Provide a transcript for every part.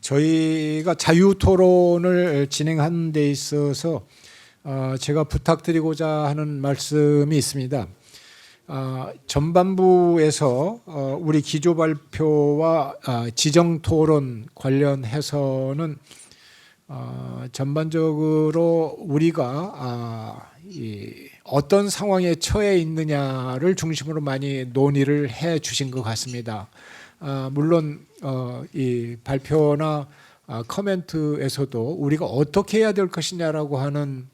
저희가 자유토론을 진행하는 데 있어서 제가 부탁드리고자 하는 말씀이 있습니다. 전반부에서 우리 기조발표와 지정토론 관련해서는 전반적으로 우리가 어떤 상황에 처해 있느냐를 중심으로 많이 논의를 해 주신 것 같습니다. 물론 이 발표나 커멘트에서도 우리가 어떻게 해야 될 것이냐라고 하는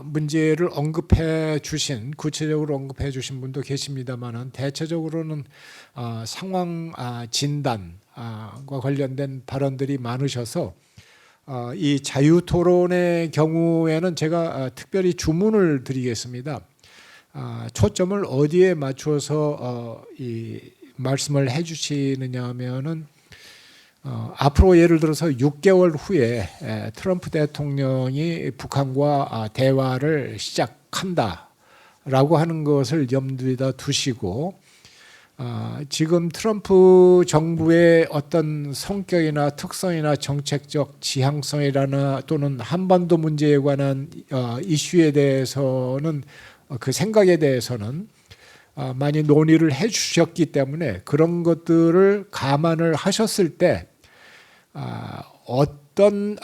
문제를 언급해 주신, 구체적으로 언급해 주신 분도 계십니다만은 대체적으로는 상황 진단과 관련된 발언들이 많으셔서 이 자유토론의 경우에는 제가 특별히 주문을 드리겠습니다. 초점을 어디에 맞춰서 이 말씀을 해주시느냐 하면은 앞으로 예를 들어서 6개월 후에 트럼프 대통령이 북한과 대화를 시작한다라고 하는 것을 염두에다 두시고 지금 트럼프 정부의 어떤 성격이나 특성이나 정책적 지향성이라나 또는 한반도 문제에 관한 이슈에 대해서는 그 생각에 대해서는 많이 논의를 해 주셨기 때문에 그런 것들을 감안을 하셨을 때 어떤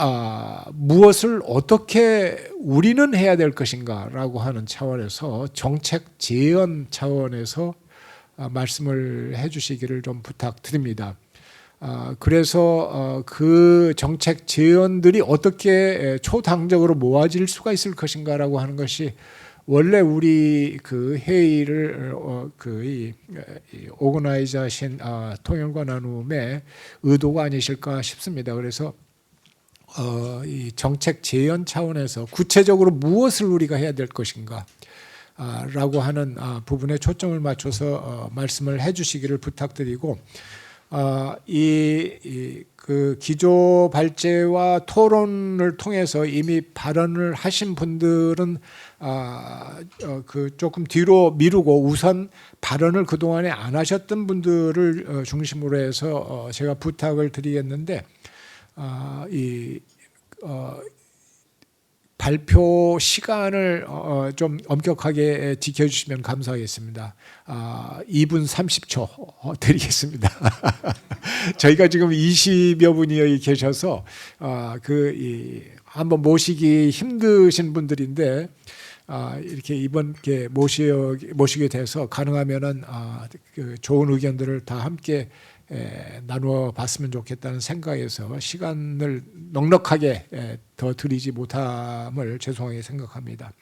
무엇을 어떻게 우리는 해야 될 것인가라고 하는 차원에서 정책 재현 차원에서 말씀을 해 주시기를 좀 부탁드립니다. 그래서 그 정책 재현들이 어떻게 초당적으로 모아질 수가 있을 것인가라고 하는 것이 원래 우리 그 회의를 오거나이저하신 통일과 나눔의 의도가 아니실까 싶습니다. 그래서 이 정책 재현 차원에서 구체적으로 무엇을 우리가 해야 될 것인가 라고 하는 부분에 초점을 맞춰서 말씀을 해주시기를 부탁드리고 그 기조 발제와 토론을 통해서 이미 발언을 하신 분들은 그 조금 뒤로 미루고 우선 발언을 그동안에 안 하셨던 분들을 중심으로 해서 제가 부탁을 드리겠는데 발표 시간을 좀 엄격하게 지켜주시면 감사하겠습니다. 2분 30초 드리겠습니다. 저희가 지금 20여 분이 여기 계셔서 한번 모시기 힘드신 분들인데 이렇게 이번에 모시게 돼서 가능하면은 그 좋은 의견들을 다 함께 나누어 봤으면 좋겠다는 생각에서 시간을 넉넉하게 더 드리지 못함을 죄송하게 생각합니다.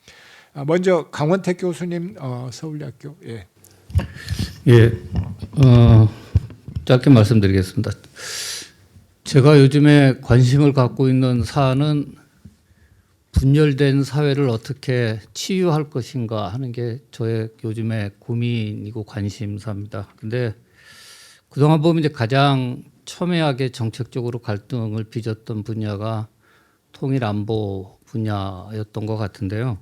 먼저 강원택 교수님 서울대학교 짧게 말씀드리겠습니다. 제가 요즘에 관심을 갖고 있는 사안은 분열된 사회를 어떻게 치유할 것인가 하는 게 저의 요즘의 고민이고 관심사입니다. 근데 그동안 보면 이제 가장 첨예하게 정책적으로 갈등을 빚었던 분야가 통일 안보 분야였던 것 같은데요.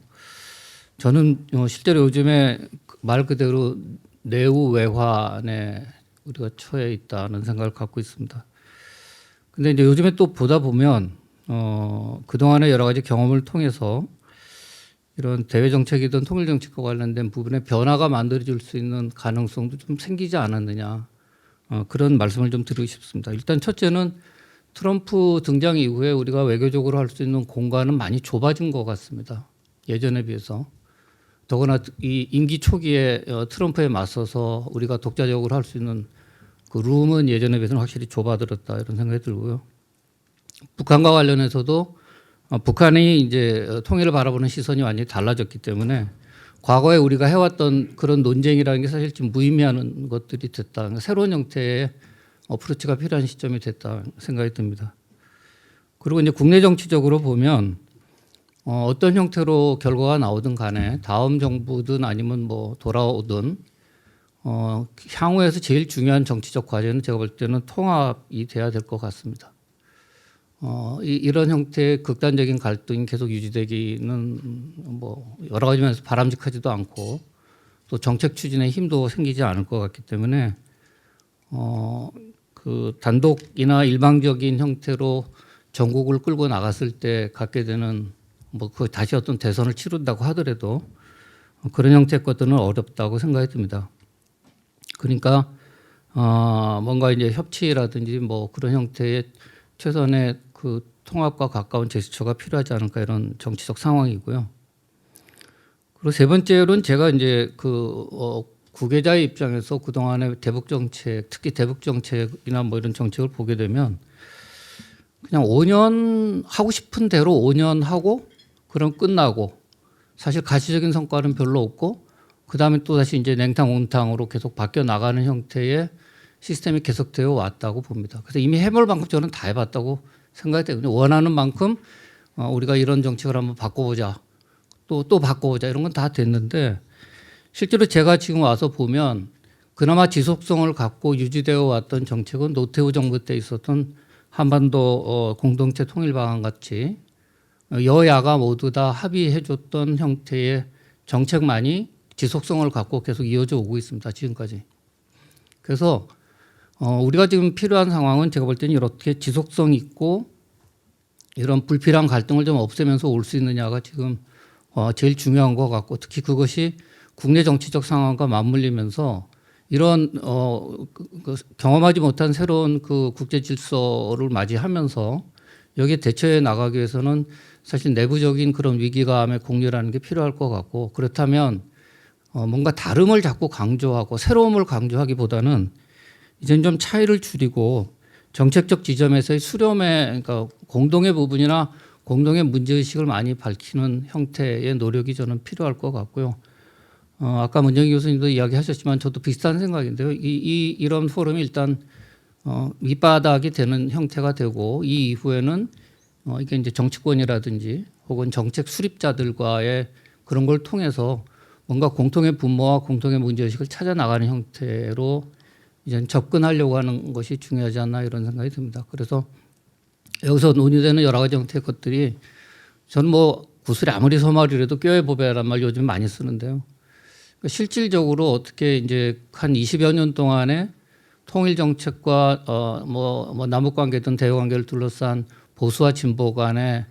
저는 실제로 요즘에 말 그대로 내후 외환에 우리가 처해 있다는 생각을 갖고 있습니다. 근데 이제 요즘에 또 보다 보면 그동안의 여러 가지 경험을 통해서 이런 대외 정책이든 통일 정책과 관련된 부분에 변화가 만들어질 수 있는 가능성도 좀 생기지 않았느냐. 그런 말씀을 좀 드리고 싶습니다. 일단 첫째는 트럼프 등장 이후에 우리가 외교적으로 할 수 있는 공간은 많이 좁아진 것 같습니다. 예전에 비해서. 더구나 이 임기 초기에 트럼프에 맞서서 우리가 독자적으로 할 수 있는 그 룸은 예전에 비해서는 확실히 좁아들었다 이런 생각이 들고요. 북한과 관련해서도 북한이 이제 통일을 바라보는 시선이 완전히 달라졌기 때문에 과거에 우리가 해왔던 그런 논쟁이라는 게 사실 좀 무의미한 것들이 됐다. 새로운 형태의 어프로치가 필요한 시점이 됐다 생각이 듭니다. 그리고 이제 국내 정치적으로 보면 어떤 형태로 결과가 나오든 간에 다음 정부든 아니면 뭐 돌아오든 향후에서 제일 중요한 정치적 과제는 제가 볼 때는 통합이 돼야 될 것 같습니다. 이런 형태의 극단적인 갈등이 계속 유지되기는 뭐 여러 가지 면에서 바람직하지도 않고 또 정책 추진에 힘도 생기지 않을 것 같기 때문에 그 단독이나 일방적인 형태로 전국을 끌고 나갔을 때 갖게 되는 뭐 그 다시 어떤 대선을 치른다고 하더라도 그런 형태의 것들은 어렵다고 생각이 듭니다. 그러니까 뭔가 이제 협치라든지 뭐 그런 형태의 최선의 그 통합과 가까운 제스처가 필요하지 않을까 이런 정치적 상황이고요. 그리고 세 번째로는 제가 이제 구계자의 입장에서 그동안의 대북 정책, 특히 대북 정책이나 뭐 이런 정책을 보게 되면 그냥 5년 하고 싶은 대로 5년 하고 그럼 끝나고 사실 가시적인 성과는 별로 없고 그다음에 또 다시 이제 냉탕 온탕으로 계속 바뀌어 나가는 형태의 시스템이 계속되어 왔다고 봅니다. 그래서 이미 해볼 만큼 저는 다 해봤다고 생각이 되거든요. 원하는 만큼 우리가 이런 정책을 한번 바꿔보자. 또 바꿔보자. 이런 건 다 됐는데 실제로 제가 지금 와서 보면 그나마 지속성을 갖고 유지되어 왔던 정책은 노태우 정부 때 있었던 한반도 공동체 통일 방안 같이 여야가 모두 다 합의해 줬던 형태의 정책만이 지속성을 갖고 계속 이어져 오고 있습니다. 지금까지. 그래서 우리가 지금 필요한 상황은 제가 볼 때는 이렇게 지속성 있고 이런 불필요한 갈등을 좀 없애면서 올 수 있느냐가 지금 제일 중요한 것 같고 특히 그것이 국내 정치적 상황과 맞물리면서 이런 경험하지 못한 새로운 그 국제 질서를 맞이하면서 여기에 대처해 나가기 위해서는 사실 내부적인 그런 위기감의 공유라는 게 필요할 것 같고 그렇다면 뭔가 다름을 자꾸 강조하고 새로움을 강조하기보다는 이제는 좀 차이를 줄이고 정책적 지점에서의 수렴의 그러니까 공동의 부분이나 공동의 문제의식을 많이 밝히는 형태의 노력이 저는 필요할 것 같고요. 아까 문정희 교수님도 이야기하셨지만 저도 비슷한 생각인데요. 이런 포럼이 일단 밑바닥이 되는 형태가 되고 이 이후에는 이게 이제 정치권이라든지 혹은 정책 수립자들과의 그런 걸 통해서 뭔가 공통의 분모와 공통의 문제의식을 찾아 나가는 형태로 이제 접근하려고 하는 것이 중요하지 않나 이런 생각이 듭니다. 그래서 여기서 논의되는 여러 가지 형태의 것들이 저는 뭐 구슬이 아무리 소말이라도 뼈에 보배란 말 요즘 많이 쓰는데요. 실질적으로 어떻게 이제 한 20여 년 동안에 통일 정책과 뭐 남북 관계든 대외 관계를 둘러싼 보수와 진보 간에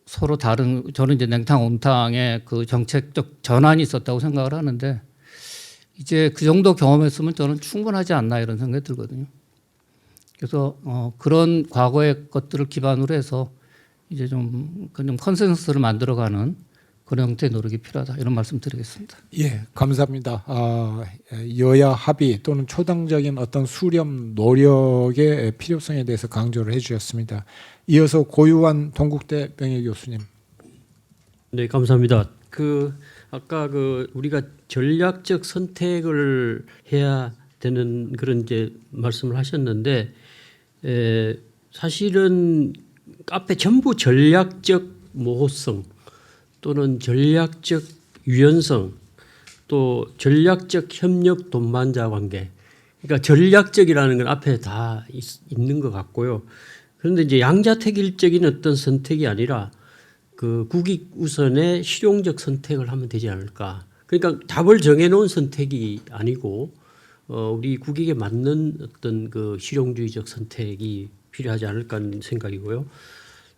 서로 다른 저는 이제 냉탕 온탕의 그 정책적 전환이 있었다고 생각을 하는데 이제 그 정도 경험했으면 저는 충분하지 않나 이런 생각이 들거든요. 그래서 그런 과거의 것들을 기반으로 해서 이제 좀 컨센서스를 만들어가는 그런 형태의 노력이 필요하다 이런 말씀 드리겠습니다. 예, 감사합니다. 여야 합의 또는 초당적인 어떤 수렴 노력의 필요성에 대해서 강조를 해주셨습니다. 이어서 고유한 동국대 명예 교수님. 네, 감사합니다. 아까 우리가 전략적 선택을 해야 되는 그런 이제 말씀을 하셨는데 사실은 앞에 전부 전략적 모호성 또는 전략적 유연성 또 전략적 협력 동반자 관계 그러니까 전략적이라는 건 앞에 다 있는 것 같고요. 그런데 이제 양자택일적인 어떤 선택이 아니라 그 국익 우선의 실용적 선택을 하면 되지 않을까. 그러니까 답을 정해놓은 선택이 아니고 우리 국익에 맞는 어떤 그 실용주의적 선택이 필요하지 않을까 하는 생각이고요.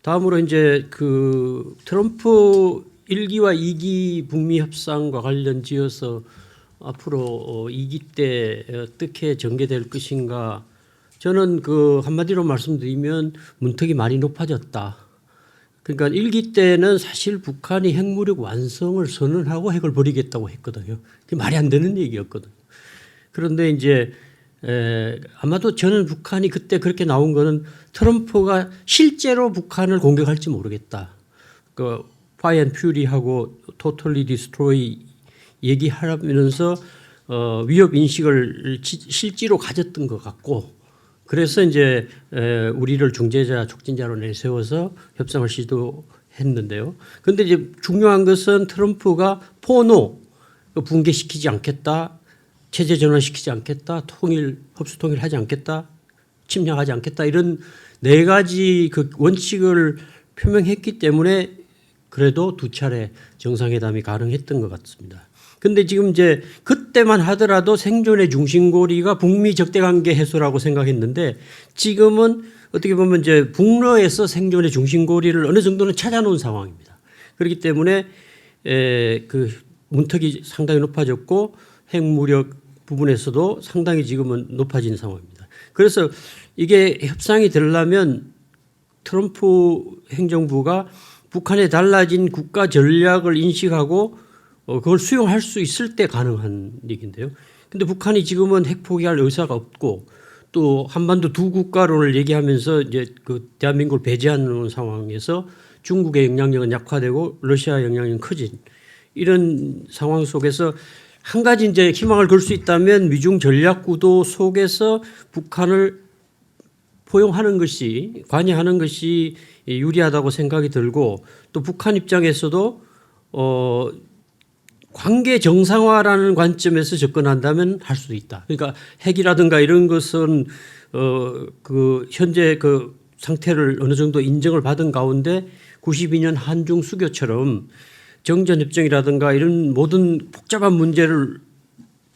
다음으로 이제 그 트럼프 1기와 2기 북미 협상과 관련지어서 앞으로 2기 때 어떻게 전개될 것인가 저는 그 한마디로 말씀드리면 문턱이 많이 높아졌다. 그러니까 1기 때는 사실 북한이 핵무력 완성을 선언하고 핵을 버리겠다고 했거든요. 그게 말이 안 되는 얘기였거든요. 그런데 이제 아마도 저는 북한이 그때 그렇게 나온 거는 트럼프가 실제로 북한을 공격할지 모르겠다. 그 파이 앤 퓨리하고 토털리 디스트로이 얘기하면서 위협 인식을 실제로 가졌던 것 같고 그래서 이제 우리를 중재자 촉진자로 내세워서 협상을 시도했는데요. 그런데 이제 중요한 것은 트럼프가 포노 붕괴시키지 않겠다, 체제 전환시키지 않겠다, 흡수 통일하지 않겠다, 침략하지 않겠다 이런 네 가지 그 원칙을 표명했기 때문에 그래도 두 차례 정상회담이 가능했던 것 같습니다. 근데 지금 이제 그때만 하더라도 생존의 중심고리가 북미 적대관계 해소라고 생각했는데 지금은 어떻게 보면 이제 북러에서 생존의 중심고리를 어느 정도는 찾아놓은 상황입니다. 그렇기 때문에 그 문턱이 상당히 높아졌고 핵무력 부분에서도 상당히 지금은 높아진 상황입니다. 그래서 이게 협상이 되려면 트럼프 행정부가 북한의 달라진 국가 전략을 인식하고 그걸 수용할 수 있을 때 가능한 얘기인데요. 근데 북한이 지금은 핵 포기할 의사가 없고 또 한반도 두 국가론을 얘기하면서 이제 그 대한민국을 배제하는 상황에서 중국의 영향력은 약화되고 러시아 영향력은 커진 이런 상황 속에서 한 가지 이제 희망을 걸 수 있다면 미중 전략 구도 속에서 북한을 포용하는 것이 관여하는 것이 유리하다고 생각이 들고 또 북한 입장에서도 관계 정상화라는 관점에서 접근한다면 할 수도 있다. 그러니까 핵이라든가 이런 것은 그 현재 그 상태를 어느 정도 인정을 받은 가운데 92년 한중 수교처럼 정전협정이라든가 이런 모든 복잡한 문제를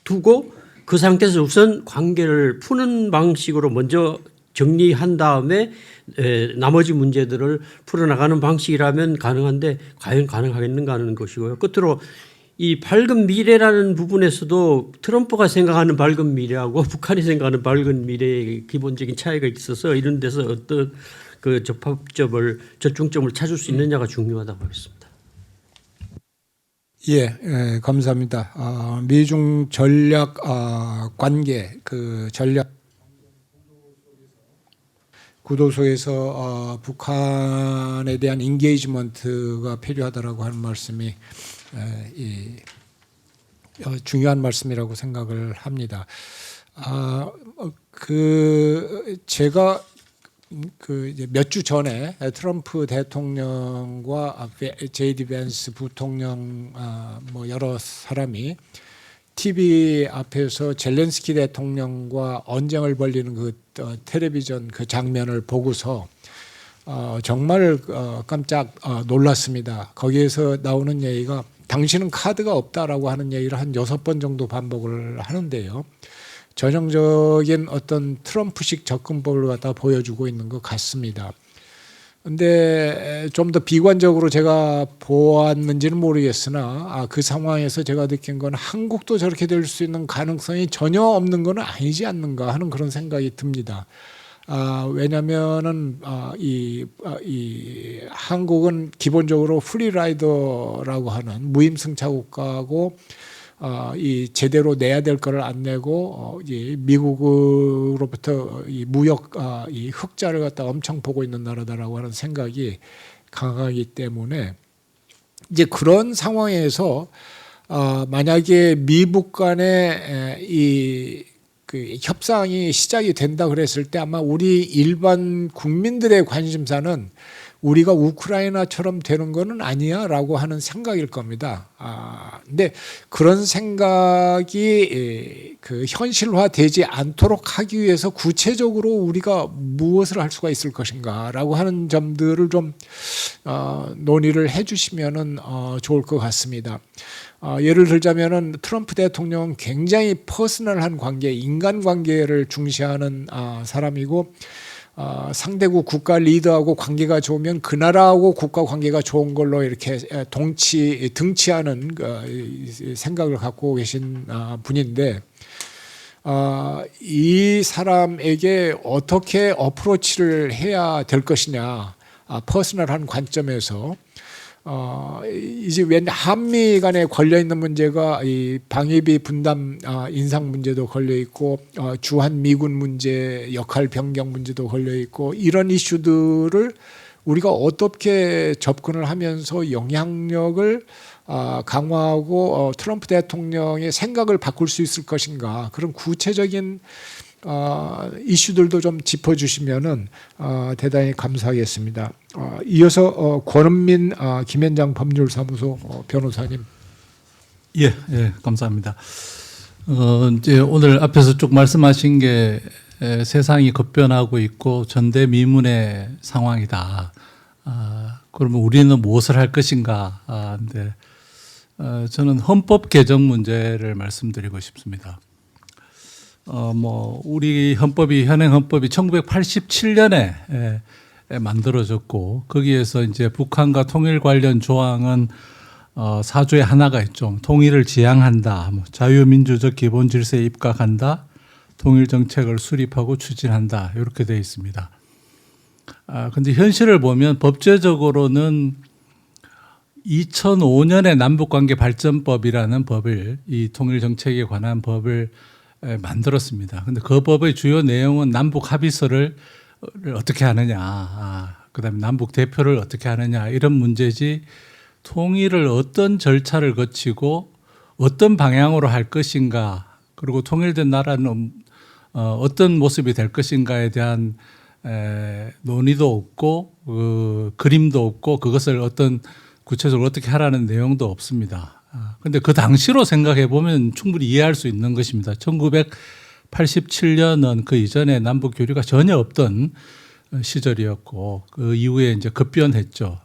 두고 그 상태에서 우선 관계를 푸는 방식으로 먼저 정리한 다음에 나머지 문제들을 풀어나가는 방식이라면 가능한데 과연 가능하겠는가 하는 것이고요. 끝으로 이 밝은 미래라는 부분에서도 트럼프가 생각하는 밝은 미래하고 북한이 생각하는 밝은 미래의 기본적인 차이가 있어서 이런 데서 어떤 그 접합점을 절충점을 찾을 수 있느냐가 중요하다고 하겠습니다. 예, 감사합니다. 미중 전략 관계 그 전략 구도 속에서 북한에 대한 인게이지먼트가 필요하다라고 하는 말씀이 중요한 말씀이라고 생각을 합니다. 제가 이제 몇 주 전에 트럼프 대통령과 제이디 벤스 부통령 뭐 여러 사람이 TV 앞에서 젤렌스키 대통령과 언쟁을 벌이는 그 텔레비전 그 장면을 보고서 정말 깜짝 놀랐습니다. 거기에서 나오는 얘기가 당신은 카드가 없다라고 하는 얘기를 한 6번 정도 반복을 하는데요. 전형적인 어떤 트럼프식 접근법을 갖다 보여주고 있는 것 같습니다. 근데 좀 더 비관적으로 제가 보았는지는 모르겠으나 그 상황에서 제가 느낀 건 한국도 저렇게 될 수 있는 가능성이 전혀 없는 건 아니지 않는가 하는 그런 생각이 듭니다. 왜냐하면은 이 한국은 기본적으로 프리라이더라고 하는 무임승차 국가고 이 제대로 내야 될 거를 안 내고 이 미국으로부터 이 무역 이 흑자를 갖다 엄청 보고 있는 나라다라고 하는 생각이 강하기 때문에 이제 그런 상황에서 만약에 미북 간의 그 협상이 시작이 된다 그랬을 때 아마 우리 일반 국민들의 관심사는 우리가 우크라이나처럼 되는 거는 아니야라고 하는 생각일 겁니다. 근데 그런 생각이 그 현실화되지 않도록 하기 위해서 구체적으로 우리가 무엇을 할 수가 있을 것인가라고 하는 점들을 좀 논의를 해주시면은 좋을 것 같습니다. 예를 들자면은 트럼프 대통령은 굉장히 퍼스널한 관계, 인간관계를 중시하는 사람이고 상대국 국가 리더하고 관계가 좋으면 그 나라하고 국가 관계가 좋은 걸로 이렇게 등치하는 생각을 갖고 계신 분인데 이 사람에게 어떻게 어프로치를 해야 될 것이냐 퍼스널한 관점에서 이제 웬 한미 간에 걸려 있는 문제가 이 방위비 분담 인상 문제도 걸려 있고 주한 미군 문제 역할 변경 문제도 걸려 있고 이런 이슈들을 우리가 어떻게 접근을 하면서 영향력을 강화하고 트럼프 대통령의 생각을 바꿀 수 있을 것인가 그런 구체적인 이슈들도 좀 짚어주시면은 대단히 감사하겠습니다. 이어서 권은민 김현장 법률사무소 변호사님. 예, 감사합니다. 이제 오늘 앞에서 쭉 말씀하신 게 세상이 급변하고 있고 전대미문의 상황이다. 그러면 우리는 무엇을 할 것인가? 근데 저는 헌법 개정 문제를 말씀드리고 싶습니다. 우리 헌법이 현행 헌법이 1987년에 만들어졌고 거기에서 이제 북한과 통일 관련 조항은 4조에 하나가 있죠. 통일을 지향한다, 자유민주적 기본 질서에 입각한다, 통일 정책을 수립하고 추진한다 이렇게 되어 있습니다. 근데 현실을 보면 법제적으로는 2005년에 남북관계 발전법이라는 법을 이 통일 정책에 관한 법을 만들었습니다. 근데 그 법의 주요 내용은 남북 합의서를 어떻게 하느냐, 그다음에 남북 대표를 어떻게 하느냐 이런 문제지 통일을 어떤 절차를 거치고 어떤 방향으로 할 것인가 그리고 통일된 나라는 어떤 모습이 될 것인가에 대한 논의도 없고 그림도 없고 그것을 어떤 구체적으로 어떻게 하라는 내용도 없습니다. 그런데 그 당시로 생각해 보면 충분히 이해할 수 있는 것입니다. 1987년은 그 이전에 남북 교류가 전혀 없던 시절이었고 그 이후에 이제 급변했죠.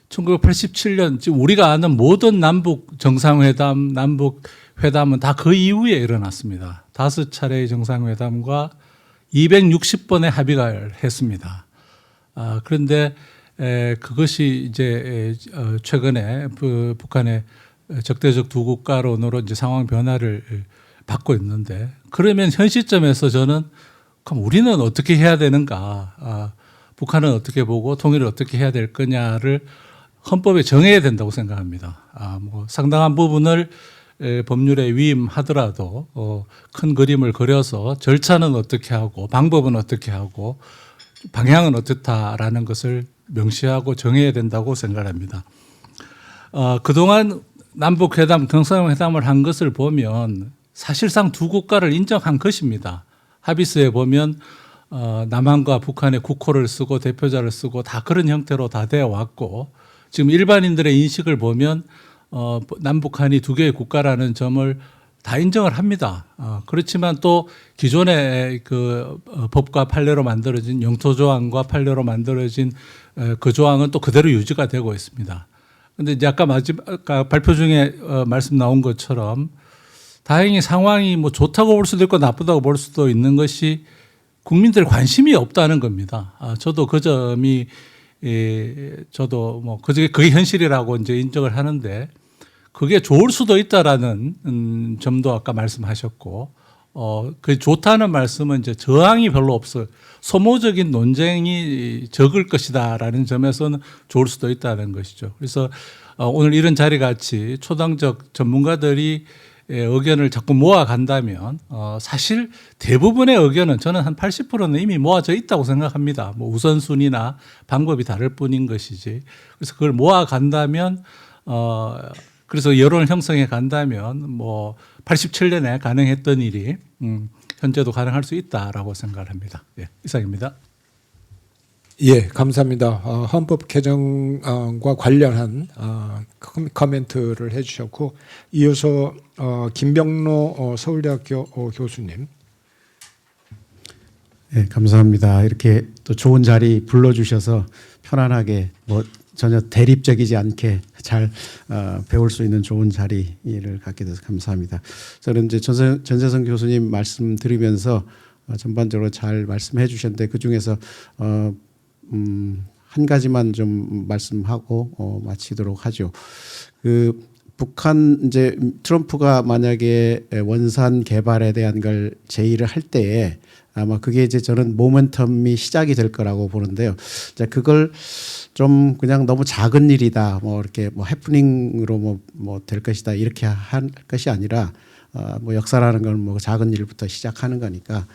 1987년 지금 우리가 아는 모든 남북 정상회담, 남북 회담은 다 그 이후에 일어났습니다. 5차례의 정상회담과 260번의 합의를 했습니다. 그런데 그것이 이제 최근에 북한의 적대적 두 국가론으로 이제 상황 변화를 받고 있는데 그러면 현 시점에서 저는 그럼 우리는 어떻게 해야 되는가, 북한은 어떻게 보고 통일을 어떻게 해야 될 거냐를 헌법에 정해야 된다고 생각합니다. 상당한 부분을 법률에 위임하더라도 큰 그림을 그려서 절차는 어떻게 하고 방법은 어떻게 하고 방향은 어떻다라는 것을 명시하고 정해야 된다고 생각합니다. 그동안 남북회담, 정상회담을 한 것을 보면 사실상 두 국가를 인정한 것입니다. 합의서에 보면 남한과 북한의 국호를 쓰고 대표자를 쓰고 다 그런 형태로 다 되어 왔고 지금 일반인들의 인식을 보면 남북한이 두 개의 국가라는 점을 다 인정을 합니다. 그렇지만 또 기존의 그 법과 판례로 만들어진 영토조항과 판례로 만들어진 그 조항은 또 그대로 유지가 되고 있습니다. 그런데 이제 아까 발표 중에 말씀 나온 것처럼 다행히 상황이 뭐 좋다고 볼 수도 있고 나쁘다고 볼 수도 있는 것이 국민들 관심이 없다는 겁니다. 저도 그 점이 저도 뭐 그게 현실이라고 이제 인정을 하는데 그게 좋을 수도 있다라는 점도 아까 말씀하셨고, 그 좋다는 말씀은 이제 저항이 별로 없어요. 소모적인 논쟁이 적을 것이다라는 점에서는 좋을 수도 있다는 것이죠. 그래서 오늘 이런 자리 같이 초당적 전문가들이 의견을 자꾸 모아간다면 사실 대부분의 의견은 저는 한 80%는 이미 모아져 있다고 생각합니다. 뭐 우선순위나 방법이 다를 뿐인 것이지. 그래서 그걸 모아간다면 그래서 여론을 형성해 간다면 뭐 87년에 가능했던 일이 현재도 가능할 수 있다라고 생각을 합니다. 예, 이상입니다. 예, 감사합니다. 헌법 개정과 관련한 코멘트를 해주셨고 이어서 김병로 서울대학교 교수님. 네, 감사합니다. 이렇게 또 좋은 자리 불러주셔서 편안하게 뭐 전혀 대립적이지 않게 잘 배울 수 있는 좋은 자리를 갖게 돼서 감사합니다. 저는 이제 전세성 교수님 말씀 들으면서 전반적으로 잘 말씀해 주셨는데 그 중에서 한 가지만 좀 말씀하고 마치도록 하죠. 그 북한 이제 트럼프가 만약에 원산 개발에 대한 걸 제의를 할 때에 아마 그게 이제 저는 모멘텀이 시작이 될 거라고 보는데요. 자, 그걸 좀 그냥 너무 작은 일이다, 뭐 이렇게 뭐 해프닝으로 뭐 될 것이다 이렇게 할 것이 아니라 뭐 역사라는 건 뭐 작은 일부터 시작하는 거니까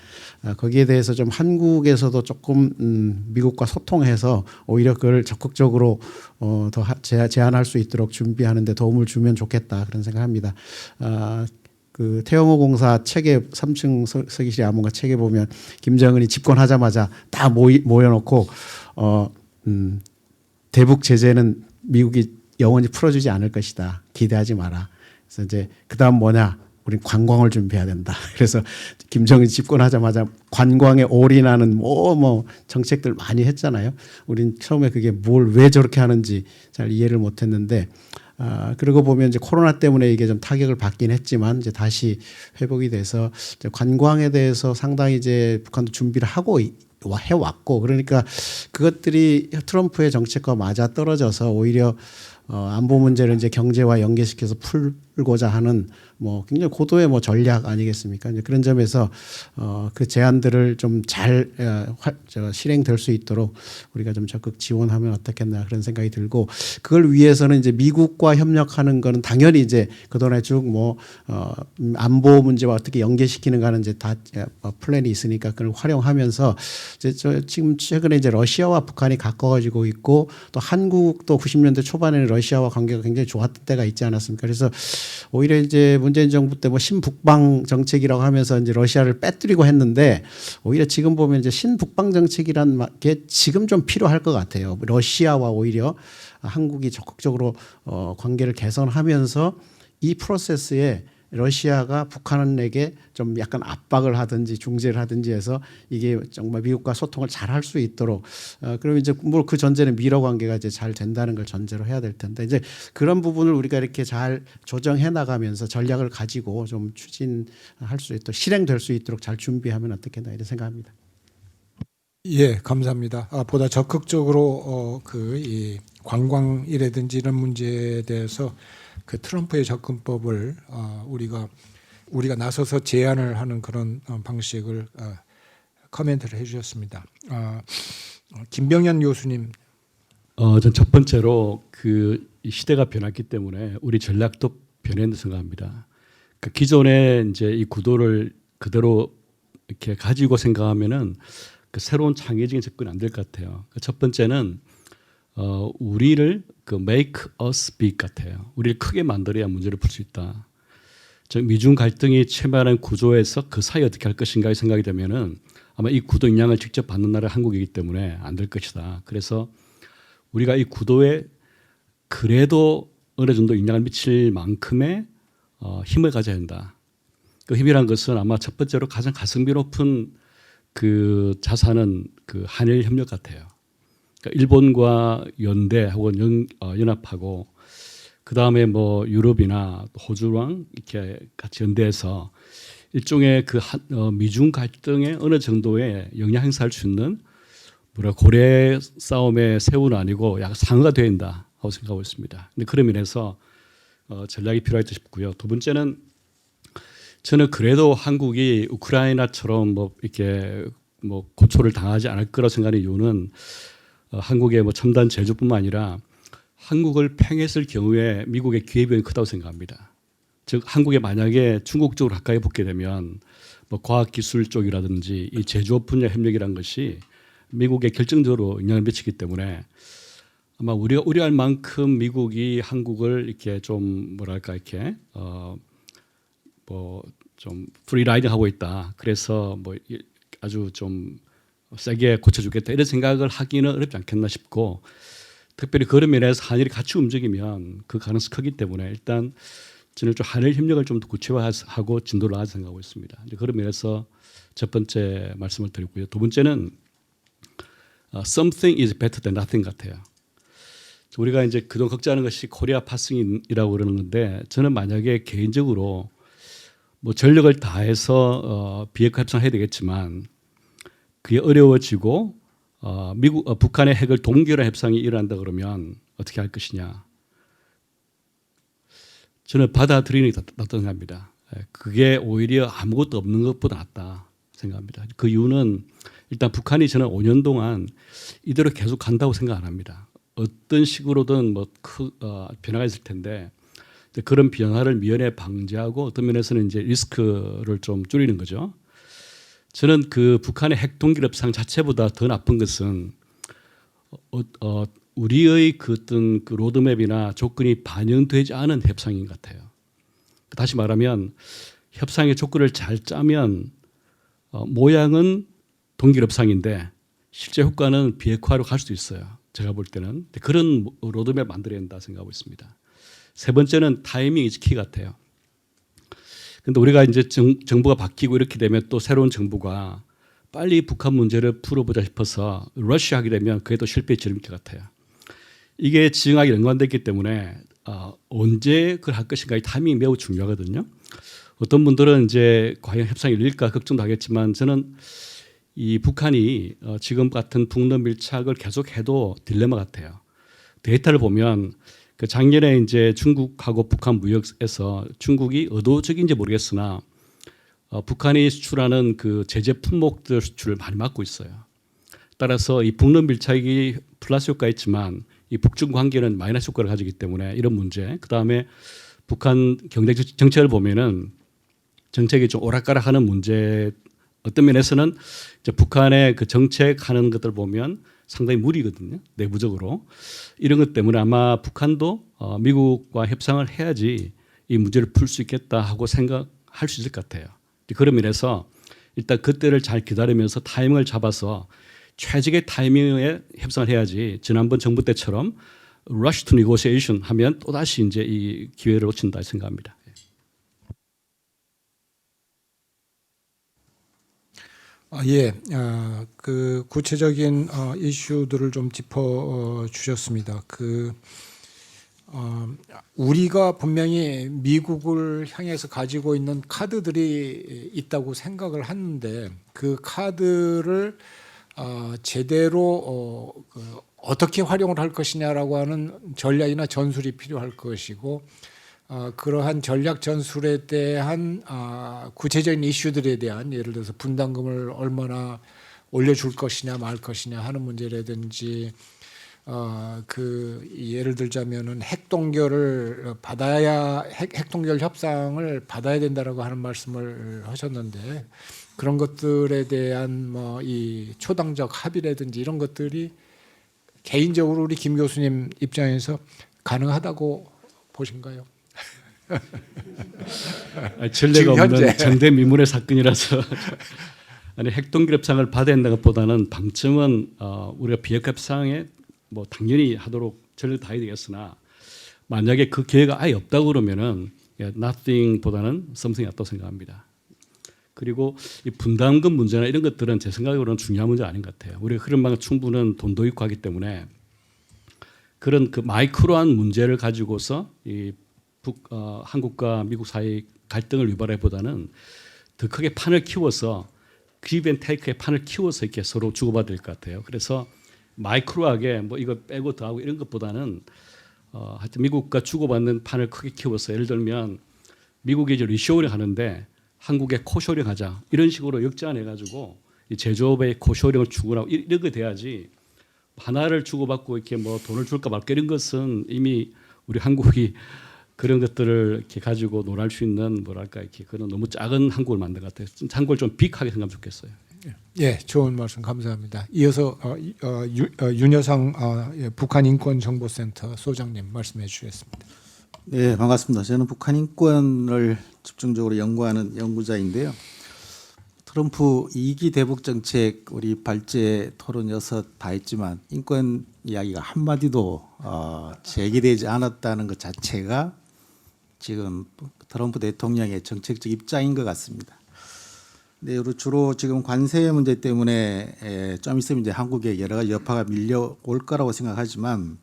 거기에 대해서 좀 한국에서도 조금 미국과 소통해서 오히려 그걸 적극적으로 더 제안할 수 있도록 준비하는 데 도움을 주면 좋겠다 그런 생각합니다. 그 태영호 공사 책에 3층 서기실 암호가 책에 보면 김정은이 집권하자마자 다 모여놓고 대북 제재는 미국이 영원히 풀어주지 않을 것이다. 기대하지 마라. 그래서 이제 그다음 뭐냐? 우린 관광을 준비해야 된다. 그래서 김정은이 집권하자마자 관광에 올인하는 뭐 정책들 많이 했잖아요. 우린 처음에 그게 왜 저렇게 하는지 잘 이해를 못했는데 그러고 보면 이제 코로나 때문에 이게 좀 타격을 받긴 했지만 이제 다시 회복이 돼서 이제 관광에 대해서 상당히 이제 북한도 준비를 하고 해왔고, 그러니까 그것들이 트럼프의 정책과 맞아 떨어져서 오히려 안보 문제를 이제 경제와 연계시켜서 풀고자 하는 뭐 굉장히 고도의 뭐 전략 아니겠습니까? 이제 그런 점에서 그 제안들을 좀 잘 실행될 수 있도록 우리가 좀 적극 지원하면 어떻겠나 그런 생각이 들고, 그걸 위해서는 이제 미국과 협력하는 거는 당연히 이제 그동안에 쭉 뭐 안보 문제와 어떻게 연계시키는가는 이제 다 플랜이 있으니까 그걸 활용하면서 이제 지금 최근에 이제 러시아와 북한이 가까워지고 있고, 또 한국도 90년대 초반에는 러시아와 관계가 굉장히 좋았던 때가 있지 않았습니까? 그래서 오히려 이제 문재인 정부 때 뭐 신북방 정책이라고 하면서 이제 러시아를 빼뜨리고 했는데, 오히려 지금 보면 이제 신북방 정책이란 게 지금 좀 필요할 것 같아요. 러시아와 오히려 한국이 적극적으로 관계를 개선하면서 이 프로세스에 러시아가 북한에게 좀 약간 압박을 하든지 중재를 하든지 해서 이게 정말 미국과 소통을 잘 할 수 있도록, 그러면 이제 뭐 그 전제는 미러 관계가 이제 잘 된다는 걸 전제로 해야 될 텐데, 이제 그런 부분을 우리가 이렇게 잘 조정해 나가면서 전략을 가지고 좀 추진할 수 있도록, 실행될 수 있도록 잘 준비하면 어떻겠나 이런 생각합니다. 예, 감사합니다. 보다 적극적으로 이 관광이라든지 이런 문제에 대해서 그 트럼프의 접근법을 우리가 나서서 제안을 하는 그런 방식을 코멘트를 해주셨습니다. 김병현 교수님. 전 첫 번째로 이 시대가 변했기 때문에 우리 전략도 변했다고 생각합니다. 그 기존에 이제 이 구도를 그대로 이렇게 가지고 생각하면은 그 새로운 창의적인 접근이 안 될 것 같아요. 첫 번째는 우리를 make us big 같아요. 우리를 크게 만들어야 문제를 풀 수 있다. 즉 미중 갈등이 최면한 구조에서 그 사이 어떻게 할 것인가의 생각이 되면은 아마 이 구도 영향을 직접 받는 나라가 한국이기 때문에 안 될 것이다. 그래서 우리가 이 구도에 그래도 어느 정도 영향을 미칠 만큼의 힘을 가져야 한다. 그 힘이란 것은 아마 첫 번째로 가장 가성비 높은 그 자산은 그 한일 협력 같아요. 그러니까 일본과 연대하고 연합하고, 그 다음에 뭐 유럽이나 호주랑 이렇게 같이 연대해서 일종의 미중 갈등에 어느 정도의 영향 행사할 수 있는 고래 싸움의 새우는 아니고 약간 상어가 되어야 된다 하고 생각하고 있습니다. 근데 그런 면에서 전략이 필요하다 싶고요. 두 번째는 저는 그래도 한국이 우크라이나처럼 뭐 이렇게 뭐 고초를 당하지 않을 거라고 생각하는 이유는 한국의 뭐 첨단 제조뿐만 아니라 한국을 팽했을 경우에 미국의 기회비용이 크다고 생각합니다. 즉 한국에 만약에 중국 쪽으로 가까이 붙게 되면 뭐 과학기술 쪽이라든지 이 제조업 분야 협력이라는 것이 미국에 결정적으로 영향을 미치기 때문에 아마 우리가 우려할 만큼 미국이 한국을 이렇게 좀 뭐랄까 이렇게 뭐 좀 프리라이딩 하고 있다. 그래서 뭐 아주 좀 세게 고쳐주겠다 이런 생각을 하기는 어렵지 않겠나 싶고, 특별히 그런 면에서 한일이 같이 움직이면 그 가능성이 크기 때문에 일단 저는 좀 한일 협력을 좀 더 구체화하고 진도를 나가자 생각하고 있습니다. 그런 면에서 첫 번째 말씀을 드리고요. 두 번째는 something is better than nothing 같아요. 우리가 이제 그동안 걱정하는 것이 코리아 파싱이라고 그러는 건데, 저는 만약에 개인적으로 뭐 전력을 다해서 비핵화 협상해야 되겠지만 그게 어려워지고 북한의 핵을 동결한 협상이 일어난다 그러면 어떻게 할 것이냐. 저는 받아들이는 게 낫다고 생각합니다. 그게 오히려 아무것도 없는 것보다 낫다 생각합니다. 그 이유는 일단 북한이 저는 5년 동안 이대로 계속 간다고 생각 안 합니다. 어떤 식으로든 뭐 변화가 있을 텐데 그런 변화를 미연에 방지하고 어떤 면에서는 이제 리스크를 좀 줄이는 거죠. 저는 그 북한의 핵 동결 협상 자체보다 더 나쁜 것은 우리의 그 어떤 그 로드맵이나 조건이 반영되지 않은 협상인 것 같아요. 다시 말하면 협상의 조건을 잘 짜면 모양은 동결 협상인데 실제 효과는 비핵화로 갈 수도 있어요. 제가 볼 때는 그런 로드맵 만들어야 된다 생각하고 있습니다. 세 번째는 타이밍이 키 같아요. 그런데 우리가 이제 정부가 바뀌고 이렇게 되면 또 새로운 정부가 빨리 북한 문제를 풀어보자 싶어서 러시아 하게 되면 그게 또 실패의 지름길 같아요. 이게 지정하기 연관됐기 때문에 언제 그걸 할 것인가 이 타이밍이 매우 중요하거든요. 어떤 분들은 이제 과연 협상이 열릴까 걱정도 하겠지만 저는 이 북한이 지금 같은 북러 밀착을 계속해도 딜레마 같아요. 데이터를 보면 그 작년에 이제 중국하고 북한 무역에서 중국이 의도적인지 모르겠으나 북한이 수출하는 그 제재 품목들 수출을 많이 막고 있어요. 따라서 이 북러 밀착이 플러스 효과가 있지만 이 북중 관계는 마이너스 효과를 가지기 때문에 이런 문제. 그 다음에 북한 경제 정책을 보면은 정책이 좀 오락가락하는 문제. 어떤 면에서는 이제 북한의 그 정책하는 것들 보면 상당히 무리거든요. 내부적으로 이런 것 때문에 아마 북한도 미국과 협상을 해야지 이 문제를 풀 수 있겠다 하고 생각할 수 있을 것 같아요. 그런 면에서 일단 그때를 잘 기다리면서 타이밍을 잡아서 최적의 타이밍에 협상을 해야지 지난번 정부 때처럼 rush to negotiation 하면 또 다시 이제 이 기회를 놓친다 생각합니다. 그 구체적인 이슈들을 좀 짚어 주셨습니다. 우리가 분명히 미국을 향해서 가지고 있는 카드들이 있다고 생각을 하는데 그 카드를 제대로 어떻게 활용을 할 것이냐라고 하는 전략이나 전술이 필요할 것이고 그러한 전략 전술에 대한 구체적인 이슈들에 대한 예를 들어서 분담금을 얼마나 올려줄 것이냐 말 것이냐 하는 문제라든지 예를 들자면은 핵동결을 받아야 핵동결 협상을 받아야 된다라고 하는 말씀을 하셨는데 그런 것들에 대한 이 초당적 합의라든지 이런 것들이 개인적으로 우리 김 교수님 입장에서 가능하다고 보신가요? 전례가 지금 없는 현재. 전대미문의 사건이라서 아니 핵동결 협상을 받아야 한다는 것보다는 방점은 우리가 비핵화 협상에 뭐 당연히 하도록 전력 다해야 되겠으나 만약에 그 기회가 아예 없다고 그러면은 nothing보다는 something이 낫다고 생각합니다. 그리고 이 분담금 문제나 이런 것들은 제 생각으로는 중요한 문제 아닌 것 같아요. 우리가 그런 방금 충분한 돈도 있고 하기 때문에 그런 그 마이크로한 문제를 가지고서 이 한국과 미국 사이 갈등을 유발해보다는 더 크게 판을 키워서 give and take의 판을 키워서 이렇게 서로 주고받아야 될 것 같아요. 그래서 마이크로하게 뭐 이거 빼고 더하고 이런 것보다는 하여튼 미국과 주고받는 판을 크게 키워서 예를 들면 미국이 이제 리쇼어링 하는데 한국에 코쇼어링 하자 이런 식으로 역제안해가지고 이 제조업의 코쇼어링을 추구하고 이런 거 돼야지 하나를 주고받고 이렇게 뭐 돈을 줄까 말까 이런 것은 이미 우리 한국이 그런 것들을 이렇게 가지고 놀할 수 있는 뭐랄까 이렇게 그런 너무 작은 한국을 만든 것 같아요. 한국을 좀 빅하게 생각하면 좋겠어요. 예, 좋은 말씀 감사합니다. 이어서 윤여상 북한인권정보센터 소장님 말씀해 주시겠습니다. 네, 반갑습니다. 저는 북한 인권을 집중적으로 연구하는 연구자인데요. 트럼프 2기 대북 정책 우리 발제 토론 6 다 했지만 인권 이야기가 한마디도 제기되지 않았다는 것 자체가 지금 트럼프 대통령의 정책적 입장인 것 같습니다. 네, 주로 지금 관세 문제 때문에 좀 있으면 이제 한국에 여러 가지 여파가 밀려올 거라고 생각하지만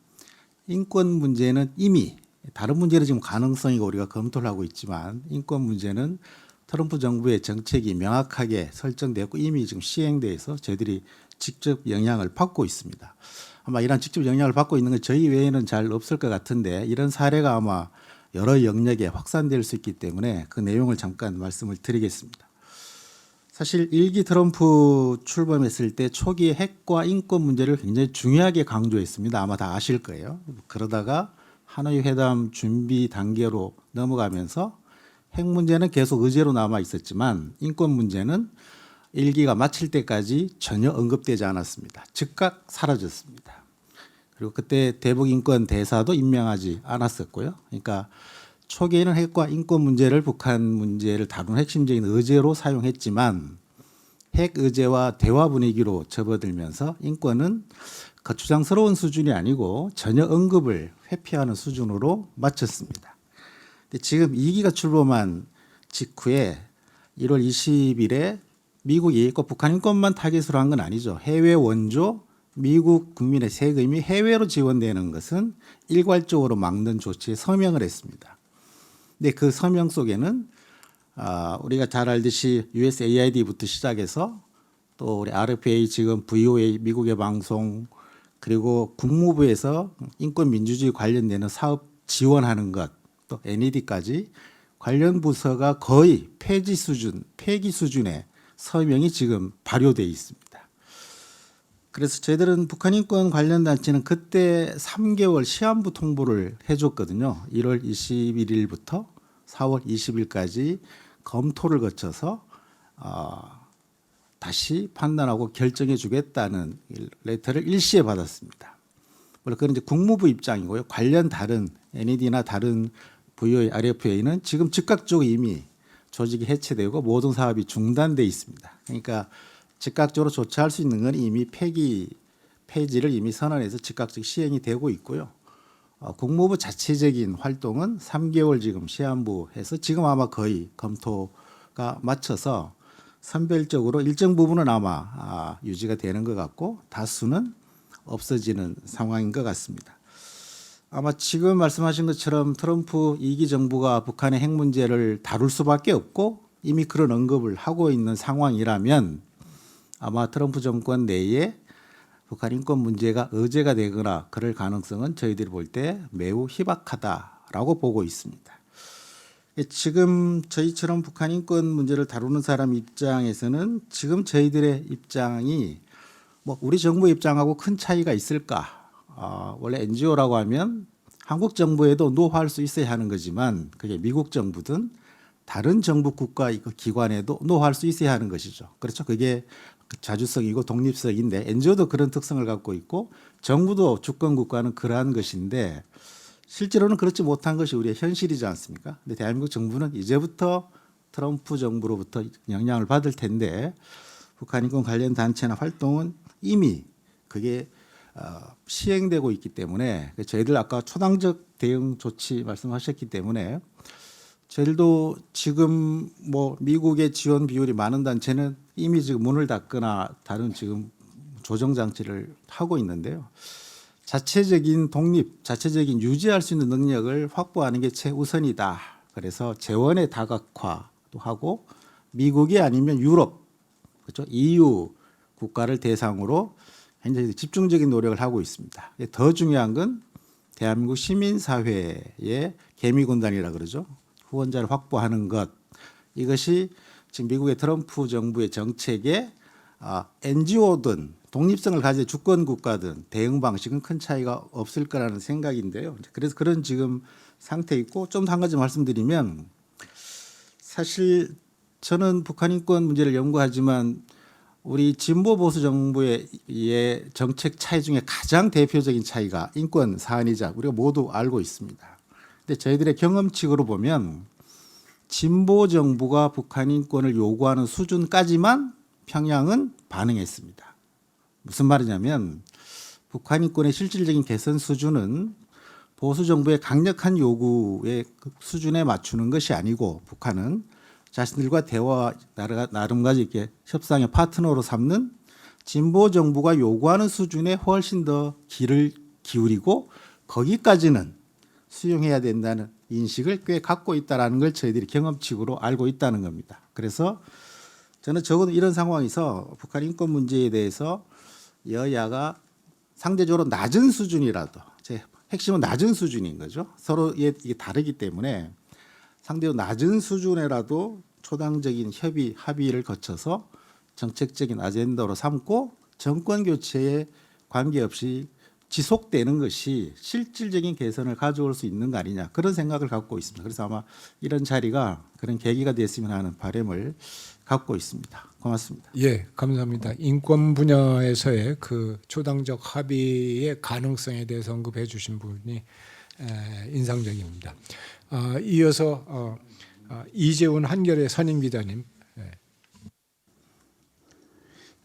인권 문제는 이미 다른 문제는 지금 가능성이 우리가 검토를 하고 있지만 인권 문제는 트럼프 정부의 정책이 명확하게 설정되었고 이미 지금 시행돼 있어 저희들이 직접 영향을 받고 있습니다. 아마 이런 직접 영향을 받고 있는 건 저희 외에는 잘 없을 것 같은데 이런 사례가 아마 여러 영역에 확산될 수 있기 때문에 그 내용을 잠깐 말씀을 드리겠습니다. 사실 1기 트럼프 출범했을 때 초기에 핵과 인권 문제를 굉장히 중요하게 강조했습니다. 아마 다 아실 거예요. 그러다가 하노이 회담 준비 단계로 넘어가면서 핵 문제는 계속 의제로 남아 있었지만 인권 문제는 1기가 마칠 때까지 전혀 언급되지 않았습니다. 즉각 사라졌습니다. 그리고 그때 대북 인권 대사도 임명하지 않았었고요. 그러니까 초기에는 핵과 인권 문제를 북한 문제를 다루는 핵심적인 의제로 사용했지만 핵 의제와 대화 분위기로 접어들면서 인권은 거추장스러운 수준이 아니고 전혀 언급을 회피하는 수준으로 마쳤습니다. 근데 지금 2기가 출범한 직후에 1월 20일에 미국이 꼭 북한 인권만 타깃으로 한 건 아니죠. 해외 원조 미국 국민의 세금이 해외로 지원되는 것은 일괄적으로 막는 조치에 서명을 했습니다. 근데 그 서명 속에는 우리가 잘 알듯이 USAID부터 시작해서 또 우리 RFA 지금 VOA 미국의 방송 그리고 국무부에서 인권 민주주의 관련되는 사업 지원하는 것 또 NED까지 관련 부서가 거의 폐기 수준의 서명이 지금 발효되어 있습니다. 그래서 저희들은 북한 인권 관련 단체는 그때 3개월 시한부 통보를 해줬거든요. 1월 21일부터 4월 20일까지 검토를 거쳐서 다시 판단하고 결정해 주겠다는 레터를 일시에 받았습니다. 물론 그건 이제 국무부 입장이고요. 관련 다른 NED나 다른 VOA, RFA는 지금 즉각적으로 이미 조직이 해체되고 모든 사업이 중단돼 있습니다. 그러니까 즉각적으로 조치할 수 있는 건 이미 폐지를 이미 선언해서 즉각적 시행이 되고 있고요. 국무부 자체적인 활동은 3개월 지금 시한부해서 지금 아마 거의 검토가 마쳐서 선별적으로 일정 부분은 아마 유지가 되는 것 같고 다수는 없어지는 상황인 것 같습니다. 아마 지금 말씀하신 것처럼 트럼프 2기 정부가 북한의 핵 문제를 다룰 수밖에 없고 이미 그런 언급을 하고 있는 상황이라면 아마 트럼프 정권 내에 북한 인권 문제가 의제가 되거나 그럴 가능성은 저희들이 볼 때 매우 희박하다라고 보고 있습니다. 지금 저희처럼 북한 인권 문제를 다루는 사람 입장에서는 지금 저희들의 입장이 뭐 우리 정부 입장하고 큰 차이가 있을까? 원래 NGO라고 하면 한국 정부에도 노할 수 있어야 하는 거지만 그게 미국 정부든 다른 정부 국가 기관에도 노할 수 있어야 하는 것이죠. 그렇죠. 그게 자주성이고 독립성인데 NGO도 그런 특성을 갖고 있고 정부도 주권 국가는 그러한 것인데 실제로는 그렇지 못한 것이 우리의 현실이지 않습니까? 근데 대한민국 정부는 이제부터 트럼프 정부로부터 영향을 받을 텐데 북한 인권 관련 단체나 활동은 이미 그게 시행되고 있기 때문에 저희들 아까 초당적 대응 조치 말씀하셨기 때문에 저희들도 지금 뭐 미국의 지원 비율이 많은 단체는 이미 지금 문을 닫거나 다른 지금 조정 장치를 하고 있는데요. 자체적인 독립, 자체적인 유지할 수 있는 능력을 확보하는 게 최우선이다. 그래서 재원의 다각화도 하고 미국이 아니면 유럽, 그렇죠? EU 국가를 대상으로 굉장히 집중적인 노력을 하고 있습니다. 더 중요한 건 대한민국 시민사회의 개미군단이라 그러죠. 후원자를 확보하는 것. 이것이 지금 미국의 트럼프 정부의 정책에 NGO든 독립성을 가진 주권 국가든 대응 방식은 큰 차이가 없을 거라는 생각인데요. 그래서 그런 지금 상태 있고 좀 더 한 가지 말씀드리면 사실 저는 북한 인권 문제를 연구하지만 우리 진보 보수 정부의 정책 차이 중에 가장 대표적인 차이가 인권 사안이자 우리가 모두 알고 있습니다. 근데 저희들의 경험칙으로 보면 진보 정부가 북한 인권을 요구하는 수준까지만 평양은 반응했습니다. 무슨 말이냐면 북한 인권의 실질적인 개선 수준은 보수 정부의 강력한 요구의 수준에 맞추는 것이 아니고 북한은 자신들과 대화 나름까지 이렇게 협상의 파트너로 삼는 진보 정부가 요구하는 수준에 훨씬 더 귀를 기울이고 거기까지는 수용해야 된다는 인식을 꽤 갖고 있다는 걸 저희들이 경험칙으로 알고 있다는 겁니다. 그래서 저는 적어도 이런 상황에서 북한 인권 문제에 대해서 여야가 상대적으로 낮은 수준이라도 제 핵심은 낮은 수준인 거죠. 서로 이게 다르기 때문에 상대적으로 낮은 수준에라도 초당적인 합의를 거쳐서 정책적인 아젠다로 삼고 정권 교체에 관계없이 지속되는 것이 실질적인 개선을 가져올 수 있는 거 아니냐 그런 생각을 갖고 있습니다. 그래서 아마 이런 자리가 그런 계기가 됐으면 하는 바람을 갖고 있습니다. 고맙습니다. 예, 감사합니다. 인권 분야에서의 그 초당적 합의의 가능성에 대해서 언급해 주신 부분이 인상적입니다. 이어서 이재훈 한겨레 선임 기자님.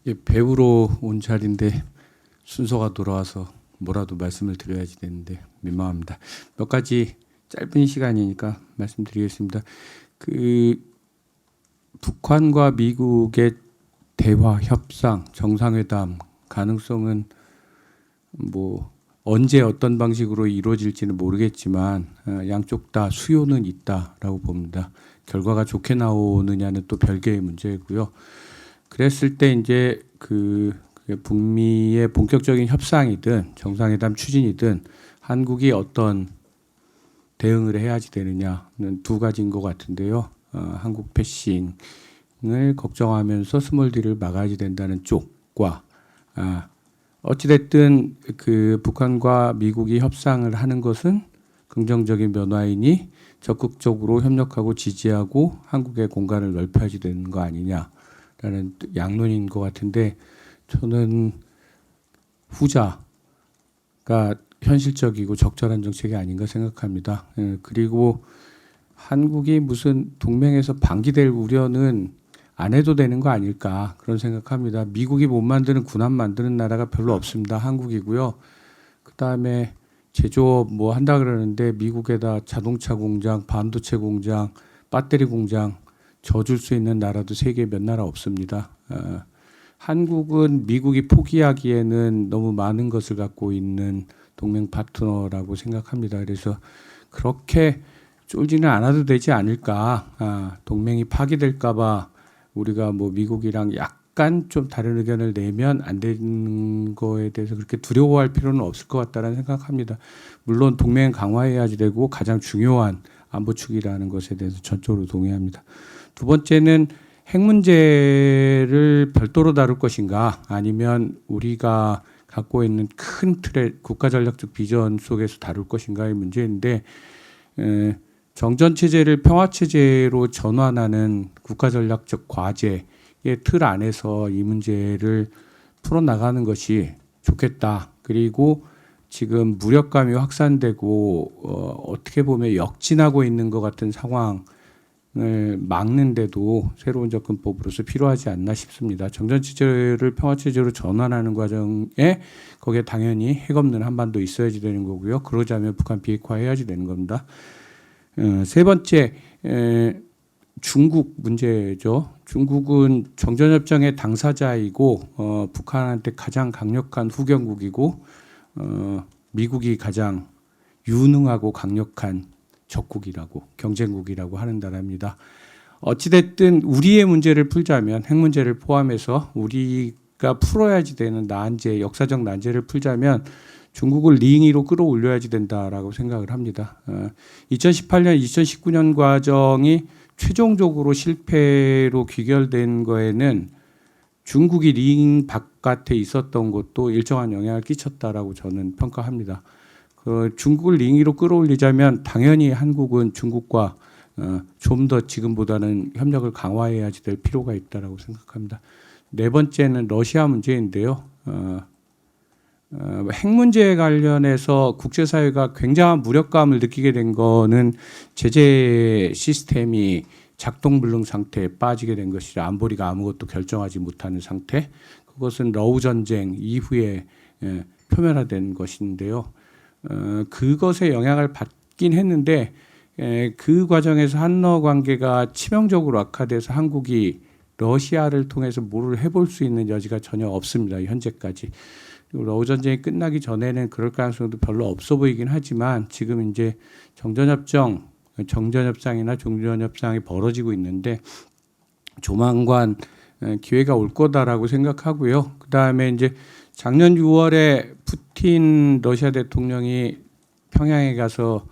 예, 배우로 온 자리인데 순서가 돌아와서 뭐라도 말씀을 드려야지 되는데 민망합니다. 몇 가지 짧은 시간이니까 말씀드리겠습니다. 북한과 미국의 대화, 협상, 정상회담 가능성은 뭐 언제 어떤 방식으로 이루어질지는 모르겠지만 양쪽 다 수요는 있다라고 봅니다. 결과가 좋게 나오느냐는 또 별개의 문제고요. 그랬을 때 이제 그 북미의 본격적인 협상이든 정상회담 추진이든 한국이 어떤 대응을 해야지 되느냐는 두 가지인 것 같은데요. 한국 패싱을 걱정하면서 스몰 딜을 막아야지 된다는 쪽과 어찌됐든 그 북한과 미국이 협상을 하는 것은 긍정적인 변화이니 적극적으로 협력하고 지지하고 한국의 공간을 넓혀야지 되는 거 아니냐라는 양론인 것 같은데 저는 후자가 현실적이고 적절한 정책이 아닌가 생각합니다. 그리고 한국이 무슨 동맹에서 방기될 우려는 안 해도 되는 거 아닐까 그런 생각합니다. 미국이 못 만드는 군함 만드는 나라가 별로 없습니다. 한국이고요. 그다음에 제조업 뭐 한다 그러는데 미국에다 자동차 공장, 반도체 공장, 배터리 공장 져줄 수 있는 나라도 세계에 몇 나라 없습니다. 한국은 미국이 포기하기에는 너무 많은 것을 갖고 있는 동맹 파트너라고 생각합니다. 그래서 그렇게 쫄지는 않아도 되지 않을까. 동맹이 파기될까 봐 우리가 뭐 미국이랑 약간 좀 다른 의견을 내면 안 되는 거에 대해서 그렇게 두려워할 필요는 없을 것 같다는 생각합니다. 물론 동맹 강화해야지 되고 가장 중요한 안보축이라는 것에 대해서 전적으로 동의합니다. 두 번째는 핵 문제를 별도로 다룰 것인가 아니면 우리가 갖고 있는 큰 틀의 국가전략적 비전 속에서 다룰 것인가의 문제인데 정전체제를 평화체제로 전환하는 국가전략적 과제의 틀 안에서 이 문제를 풀어나가는 것이 좋겠다. 그리고 지금 무력감이 확산되고 어떻게 보면 역진하고 있는 것 같은 상황을 막는데도 새로운 접근법으로서 필요하지 않나 싶습니다. 정전체제를 평화체제로 전환하는 과정에 거기에 당연히 핵 없는 한반도 있어야지 되는 거고요. 그러자면 북한 비핵화해야지 되는 겁니다. 세 번째 중국 문제죠. 중국은 정전협정의 당사자이고 북한한테 가장 강력한 후견국이고 미국이 가장 유능하고 강력한 적국이라고 경쟁국이라고 하는 나라입니다. 어찌됐든 우리의 문제를 풀자면 핵 문제를 포함해서 우리가 풀어야지 되는 난제, 역사적 난제를 풀자면 중국을 링 위로 끌어올려야지 된다라고 생각을 합니다. 2018년, 2019년 과정이 최종적으로 실패로 귀결된 거에는 중국이 링 바깥에 있었던 것도 일정한 영향을 끼쳤다라고 저는 평가합니다. 중국을 링 위로 끌어올리자면 당연히 한국은 중국과 좀 더 지금보다는 협력을 강화해야지 될 필요가 있다라고 생각합니다. 네 번째는 러시아 문제인데요. 핵 문제에 관련해서 국제사회가 굉장한 무력감을 느끼게 된 거는 제재 시스템이 작동불능 상태에 빠지게 된 것이라 안보리가 아무것도 결정하지 못하는 상태. 그것은 러우 전쟁 이후에 표면화된 것인데요. 그것에 영향을 받긴 했는데 그 과정에서 한러 관계가 치명적으로 악화돼서 한국이 러시아를 통해서 뭐를 해볼 수 있는 여지가 전혀 없습니다. 현재까지. 러우 전쟁이 끝나기 전에는 그럴 가능성도 별로 없어 보이긴 하지만 지금 이제 정전협상이나 종전협상이 벌어지고 있는데 조만간 기회가 올 거다라고 생각하고요. 그 다음에 이제 작년 6월에 푸틴 러시아 대통령이 평양에 가서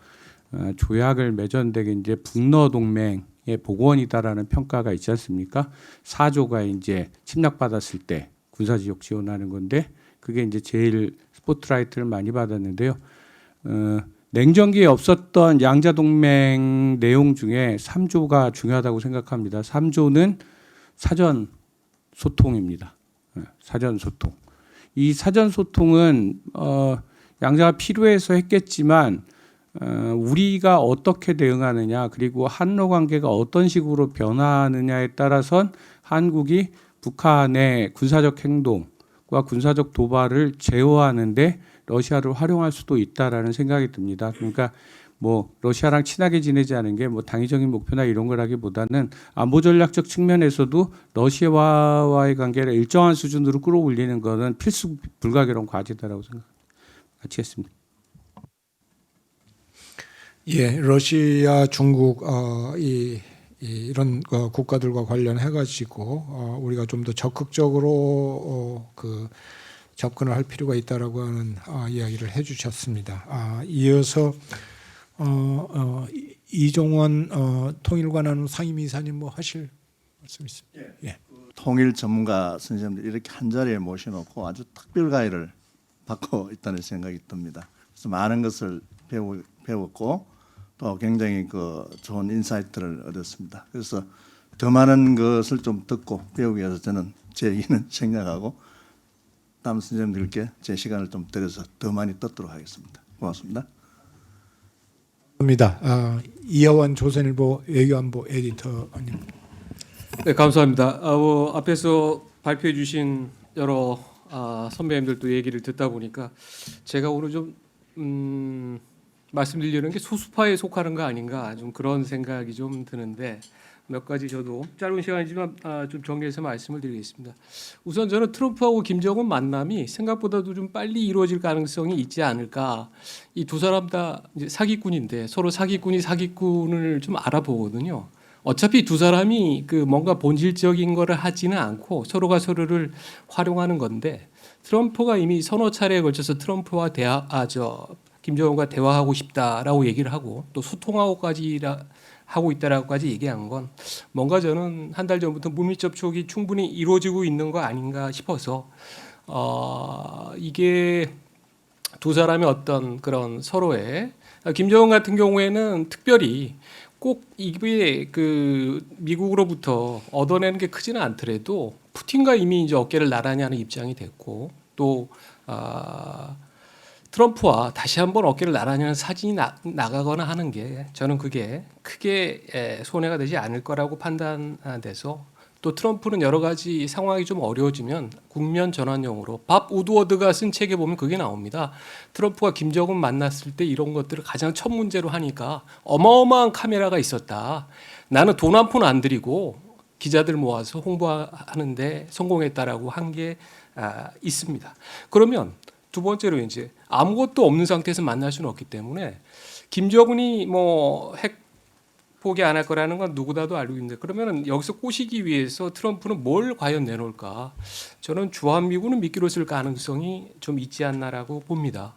조약을 맺었는데 이제 북러 동맹의 복원이다라는 평가가 있지 않습니까? 4조가 이제 침략받았을 때 군사지역 지원하는 건데 그게 이제 제일 스포트라이트를 많이 받았는데요. 냉전기에 없었던 양자 동맹 내용 중에 3조가 중요하다고 생각합니다. 3조는 사전 소통입니다. 사전 소통. 이 사전 소통은 양자가 필요해서 했겠지만 우리가 어떻게 대응하느냐 그리고 한러 관계가 어떤 식으로 변화하느냐에 따라선 한국이 북한의 군사적 행동과 군사적 도발을 제어하는데 러시아를 활용할 수도 있다라는 생각이 듭니다. 그러니까 뭐 러시아랑 친하게 지내자는 게 뭐 당위적인 목표나 이런 거라기보다는 안보 전략적 측면에서도 러시아와의 관계를 일정한 수준으로 끌어올리는 것은 필수 불가결한 과제다라고 생각합니다. 마치겠습니다. 예, 러시아, 중국 이런 국가들과 관련해 가지고 우리가 좀 더 적극적으로 접근을 할 필요가 있다라고 하는 이야기를 해주셨습니다. 이어서 이종원 통일관한 상임이사님 뭐 하실 말씀 있습니다. 예. 통일 전문가 선생님들 이렇게 한 자리에 모셔놓고 아주 특별 가의를 받고 있다는 생각이 듭니다. 그래서 많은 것을 배웠고 또 굉장히 좋은 인사이트를 얻었습니다. 그래서 더 많은 것을 좀 듣고 배우기 위해서 저는 제 얘기는 생략하고 다음 선생님들께 제 시간을 좀 드려서 더 많이 듣도록 하겠습니다. 고맙습니다. 입니다. 이하원 조선일보 외교안보 에디터님. 네, 감사합니다. 앞에서 발표해 주신 여러 선배님들도 얘기를 듣다 보니까 제가 오늘 좀 말씀드리려는 게 소수파에 속하는 거 아닌가 좀 그런 생각이 좀 드는데 몇 가지 저도 짧은 시간이지만 좀 정리해서 말씀을 드리겠습니다. 우선 저는 트럼프하고 김정은 만남이 생각보다도 좀 빨리 이루어질 가능성이 있지 않을까. 이 두 사람 다 이제 사기꾼인데 서로 사기꾼이 사기꾼을 좀 알아보거든요. 어차피 두 사람이 뭔가 본질적인 거를 하지는 않고 서로가 서로를 활용하는 건데 트럼프가 이미 서너 차례에 걸쳐서 트럼프와 김정은과 대화하고 싶다라고 얘기를 하고 또 소통하고까지 하고 있다라고까지 얘기한 건 뭔가 저는 한 달 전부터 물밑 접촉이 충분히 이루어지고 있는 거 아닌가 싶어서 이게 두 사람의 어떤 그런 서로의 김정은 같은 경우에는 특별히 꼭 이게 미국으로부터 얻어내는 게 크지는 않더라도 푸틴과 이미 이제 어깨를 나란히 하는 입장이 됐고 또 트럼프와 다시 한번 어깨를 나란히 하는 사진이 나가거나 하는 게 저는 그게 크게 손해가 되지 않을 거라고 판단돼서 또 트럼프는 여러 가지 상황이 좀 어려워지면 국면 전환용으로 밥 우드워드가 쓴 책에 보면 그게 나옵니다. 트럼프가 김정은 만났을 때 이런 것들을 가장 첫 문제로 하니까 어마어마한 카메라가 있었다. 나는 돈 한 푼 안 들이고 기자들 모아서 홍보하는데 성공했다라고 한 게 있습니다. 그러면 두 번째로 이제 아무것도 없는 상태에서 만날 수는 없기 때문에 김정은이 핵 포기 안 할 거라는 건 누구나도 알고 있는데 그러면 여기서 꼬시기 위해서 트럼프는 뭘 과연 내놓을까? 저는 주한미군은 미끼로 쓸 가능성이 좀 있지 않나라고 봅니다.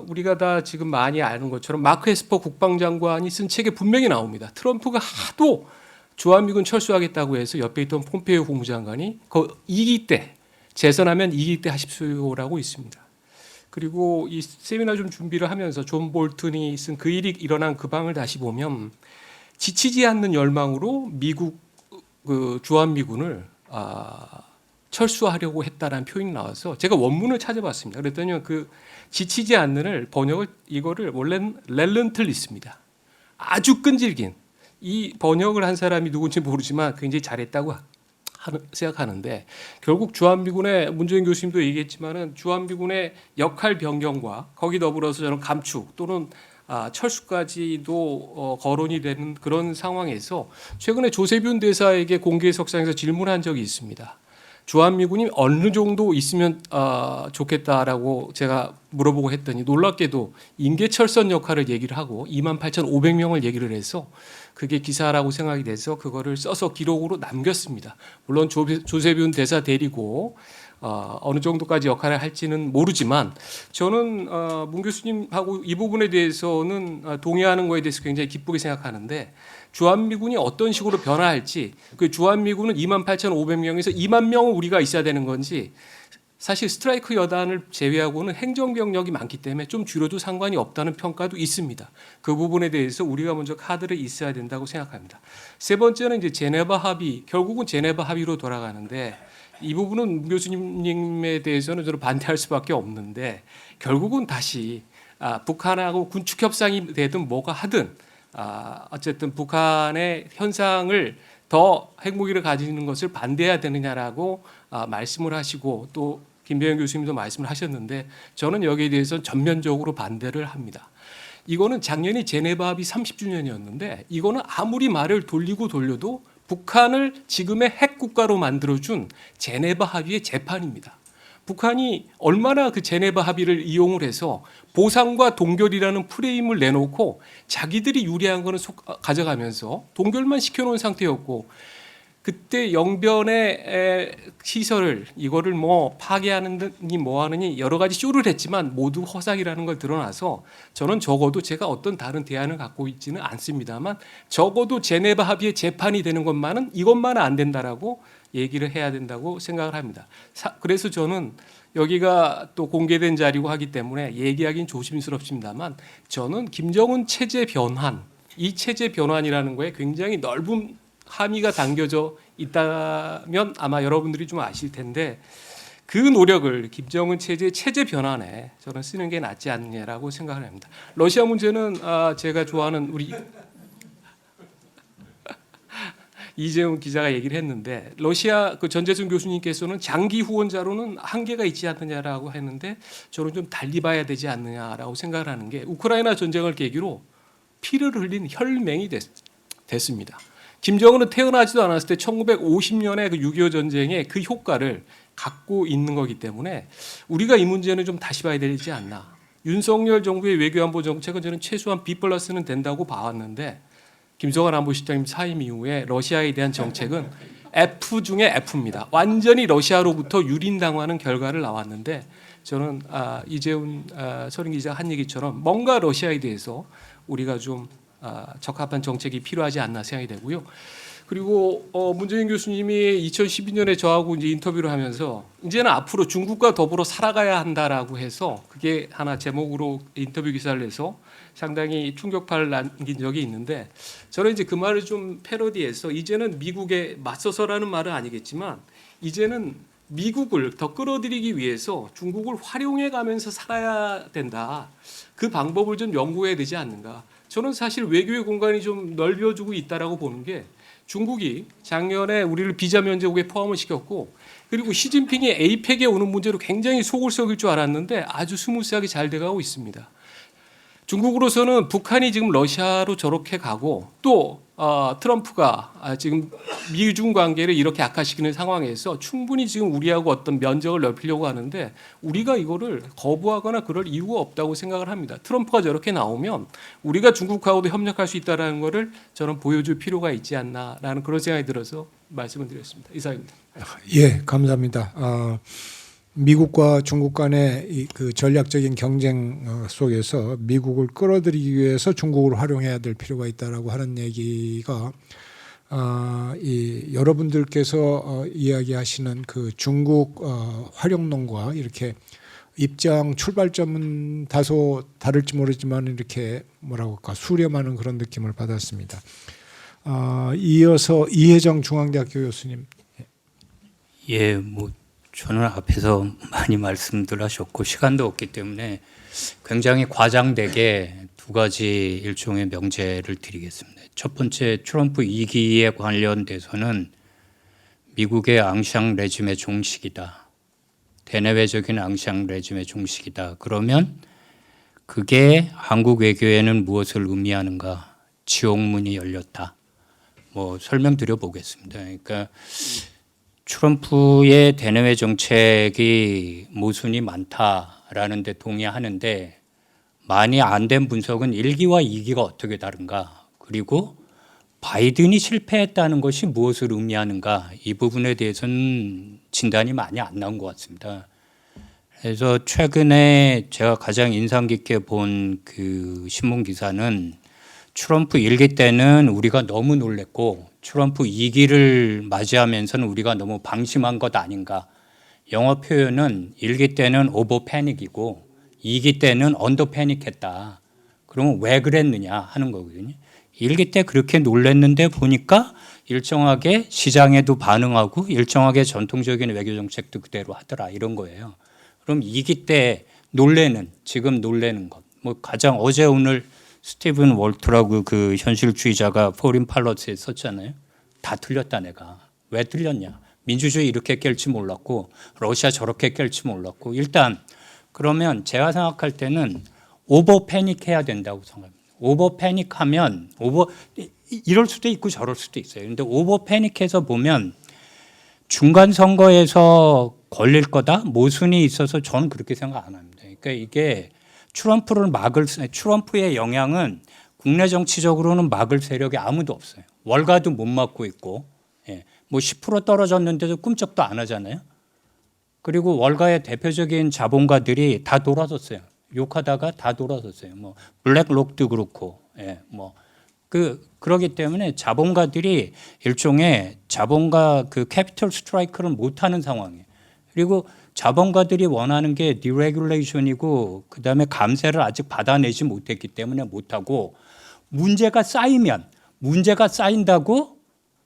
우리가 다 지금 많이 아는 것처럼 마크 에스퍼 국방장관이 쓴 책에 분명히 나옵니다. 트럼프가 하도 주한미군 철수하겠다고 해서 옆에 있던 폼페이오 국무장관이 이기 때 재선하면 이기 때 하십시오라고 있습니다. 그리고 이 세미나 좀 준비를 하면서 존 볼튼이 쓴 그 일이 일어난 그 방을 다시 보면 지치지 않는 열망으로 미국 주한미군을 철수하려고 했다라는 표현이 나와서 제가 원문을 찾아봤습니다. 그랬더니 지치지 않는을 번역을 이거를 원래는 렐런틀리스입니다. 아주 끈질긴 이 번역을 한 사람이 누군지 모르지만 굉장히 잘했다고 생각하는데 결국 주한미군의 문재인 교수님도 얘기했지만은 주한미군의 역할 변경과 거기 더불어서 저는 감축 또는 철수까지도 거론이 되는 그런 상황에서 최근에 조세균 대사에게 공개석상에서 질문한 적이 있습니다. 주한미군이 어느 정도 있으면 좋겠다라고 제가 물어보고 했더니 놀랍게도 인계철선 역할을 얘기를 하고 28,500명을 얘기를 해서 그게 기사라고 생각이 돼서 그거를 써서 기록으로 남겼습니다. 물론 조세균 대사 데리고 어느 정도까지 역할을 할지는 모르지만 저는 문 교수님하고 이 부분에 대해서는 동의하는 거에 대해서 굉장히 기쁘게 생각하는데 주한미군이 어떤 식으로 변화할지 그 주한미군은 28,500명에서 2만 명은 우리가 있어야 되는 건지 사실 스트라이크 여단을 제외하고는 행정병력이 많기 때문에 좀 줄여도 상관이 없다는 평가도 있습니다. 그 부분에 대해서 우리가 먼저 카드를 있어야 된다고 생각합니다. 세 번째는 이제 제네바 합의, 결국은 제네바 합의로 돌아가는데 이 부분은 문 교수님에 대해서는 저는 반대할 수밖에 없는데 결국은 다시 북한하고 군축 협상이 되든 뭐가 하든 어쨌든 북한의 현상을 더 핵무기를 가지는 것을 반대해야 되느냐라고 말씀을 하시고 또 김병현 교수님도 말씀을 하셨는데 저는 여기에 대해서 전면적으로 반대를 합니다. 이거는 작년이 제네바 합의 30주년이었는데 이거는 아무리 말을 돌리고 돌려도 북한을 지금의 핵 국가로 만들어준 제네바 합의의 재판입니다. 북한이 얼마나 그 제네바 합의를 이용을 해서 보상과 동결이라는 프레임을 내놓고 자기들이 유리한 거는 가져가면서 동결만 시켜놓은 상태였고, 그때 영변의 시설을 이거를 뭐 파괴하느니 뭐 하느니 여러 가지 쇼를 했지만 모두 허상이라는 걸 드러나서, 저는 적어도 제가 어떤 다른 대안을 갖고 있지는 않습니다만 적어도 제네바 합의의 재판이 되는 것만은 이것만은 안 된다라고 얘기를 해야 된다고 생각을 합니다. 그래서 저는 여기가 또 공개된 자리고 하기 때문에 얘기하기는 조심스럽습니다만, 저는 김정은 체제 변환, 이 체제 변환이라는 거에 굉장히 넓은 함의가 담겨져 있다면 아마 여러분들이 좀 아실 텐데, 그 노력을 김정은 체제 변환에 저는 쓰는 게 낫지 않느냐라고 생각을 합니다. 러시아 문제는 제가 좋아하는 우리 이재훈 기자가 얘기를 했는데, 러시아 그 전재순 교수님께서는 장기 후원자로는 한계가 있지 않느냐라고 했는데, 저는 좀 달리 봐야 되지 않느냐라고 생각을 하는 게, 우크라이나 전쟁을 계기로 피를 흘린 혈맹이 됐습니다. 김정은은 태어나지도 않았을 때 1950년에 그 6.25 전쟁의 그 효과를 갖고 있는 거기 때문에 우리가 이 문제는 좀 다시 봐야 되지 않나. 윤석열 정부의 외교안보 정책은 저는 최소한 B+는 된다고 봐왔는데, 김성환 안보실장님 사임 이후에 러시아에 대한 정책은 F 중에 F입니다. 완전히 러시아로부터 유린당하는 결과를 나왔는데, 저는 이재훈 서른 기자가 한 얘기처럼 뭔가 러시아에 대해서 우리가 좀 적합한 정책이 필요하지 않나 생각이 되고요. 그리고 문재인 교수님이 2012년에 저하고 이제 인터뷰를 하면서 이제는 앞으로 중국과 더불어 살아가야 한다라고 해서, 그게 하나 제목으로 인터뷰 기사를 내서 상당히 충격파를 남긴 적이 있는데, 저는 이제 그 말을 좀 패러디해서, 이제는 미국에 맞서서라는 말은 아니겠지만 이제는 미국을 더 끌어들이기 위해서 중국을 활용해 가면서 살아야 된다. 그 방법을 좀 연구해야 되지 않는가. 저는 사실 외교의 공간이 좀 넓어지고 있다라고 보는 게, 중국이 작년에 우리를 비자 면제국에 포함을 시켰고, 그리고 시진핑이 에이펙에 오는 문제로 굉장히 속을 썩일 줄 알았는데 아주 스무스하게 잘 돼가고 있습니다. 중국으로서는 북한이 지금 러시아로 저렇게 가고, 또 트럼프가 지금 미중 관계를 이렇게 악화시키는 상황에서 충분히 지금 우리하고 어떤 면적을 넓히려고 하는데, 우리가 이거를 거부하거나 그럴 이유가 없다고 생각을 합니다. 트럼프가 저렇게 나오면 우리가 중국하고도 협력할 수 있다는 것을 저는 보여줄 필요가 있지 않나라는 그런 생각이 들어서 말씀을 드렸습니다. 이상입니다. 예, 감사합니다. 미국과 중국 간의 그 전략적인 경쟁 속에서 미국을 끌어들이기 위해서 중국을 활용해야 될 필요가 있다라고 하는 얘기가, 여러분들께서 이야기하시는 그 중국 활용론과 이렇게 입장 출발점은 다소 다를지 모르지만 이렇게 뭐라고 할까, 수렴하는 그런 느낌을 받았습니다. 이어서 이혜정 중앙대학교 교수님. 예, 뭐 저는 앞에서 많이 말씀들 하셨고 시간도 없기 때문에 굉장히 과장되게 두 가지 일종의 명제를 드리겠습니다. 첫 번째, 트럼프 2기에 관련돼서는 미국의 앙샹 레짐의 종식이다. 대내외적인 앙샹 레짐의 종식이다. 그러면 그게 한국 외교에는 무엇을 의미하는가? 지옥문이 열렸다. 뭐 설명드려 보겠습니다. 그러니까 트럼프의 대내외 정책이 모순이 많다라는 데 동의하는데, 많이 안 된 분석은 1기와 2기가 어떻게 다른가, 그리고 바이든이 실패했다는 것이 무엇을 의미하는가, 이 부분에 대해서는 진단이 많이 안 나온 것 같습니다. 그래서 최근에 제가 가장 인상 깊게 본 그 신문 기사는, 트럼프 1기 때는 우리가 너무 놀랬고 트럼프 2기를 맞이하면서는 우리가 너무 방심한 것 아닌가. 영어 표현은 1기 때는 오버 패닉이고 2기 때는 언더 패닉했다. 그러면 왜 그랬느냐 하는 거거든요. 1기 때 그렇게 놀랬는데 보니까 일정하게 시장에도 반응하고 일정하게 전통적인 외교 정책도 그대로 하더라, 이런 거예요. 그럼 2기 때 놀래는, 지금 놀래는 것, 뭐 가장 어제 오늘 스티븐 월트라고 그 현실주의자가 포린 팔러스에 썼잖아요. 다 틀렸다 내가. 왜 틀렸냐? 민주주의 이렇게 깰지 몰랐고 러시아 저렇게 깰지 몰랐고. 일단 그러면 제가 생각할 때는 오버 패닉해야 된다고 생각합니다. 오버 패닉하면 이럴 수도 있고 저럴 수도 있어요. 근데 오버 패닉해서 보면 중간 선거에서 걸릴 거다 모순이 있어서 저는 그렇게 생각 안 합니다. 그러니까 이게 트럼프의 영향은 국내 정치적으로는 막을 세력이 아무도 없어요. 월가도 못 막고 있고, 예, 뭐 10% 떨어졌는데도 꿈쩍도 안 하잖아요. 그리고 월가의 대표적인 자본가들이 다 돌아섰어요. 욕하다가 다 돌아섰어요. 뭐 블랙록도 그렇고, 예, 뭐 그러기 때문에 자본가들이 일종의 자본가 그 캐피털 스트라이크를 못 하는 상황이에요. 그리고 자본가들이 원하는 게 디레귤레이션이고 그다음에 감세를 아직 받아내지 못했기 때문에 못하고 문제가 쌓인다고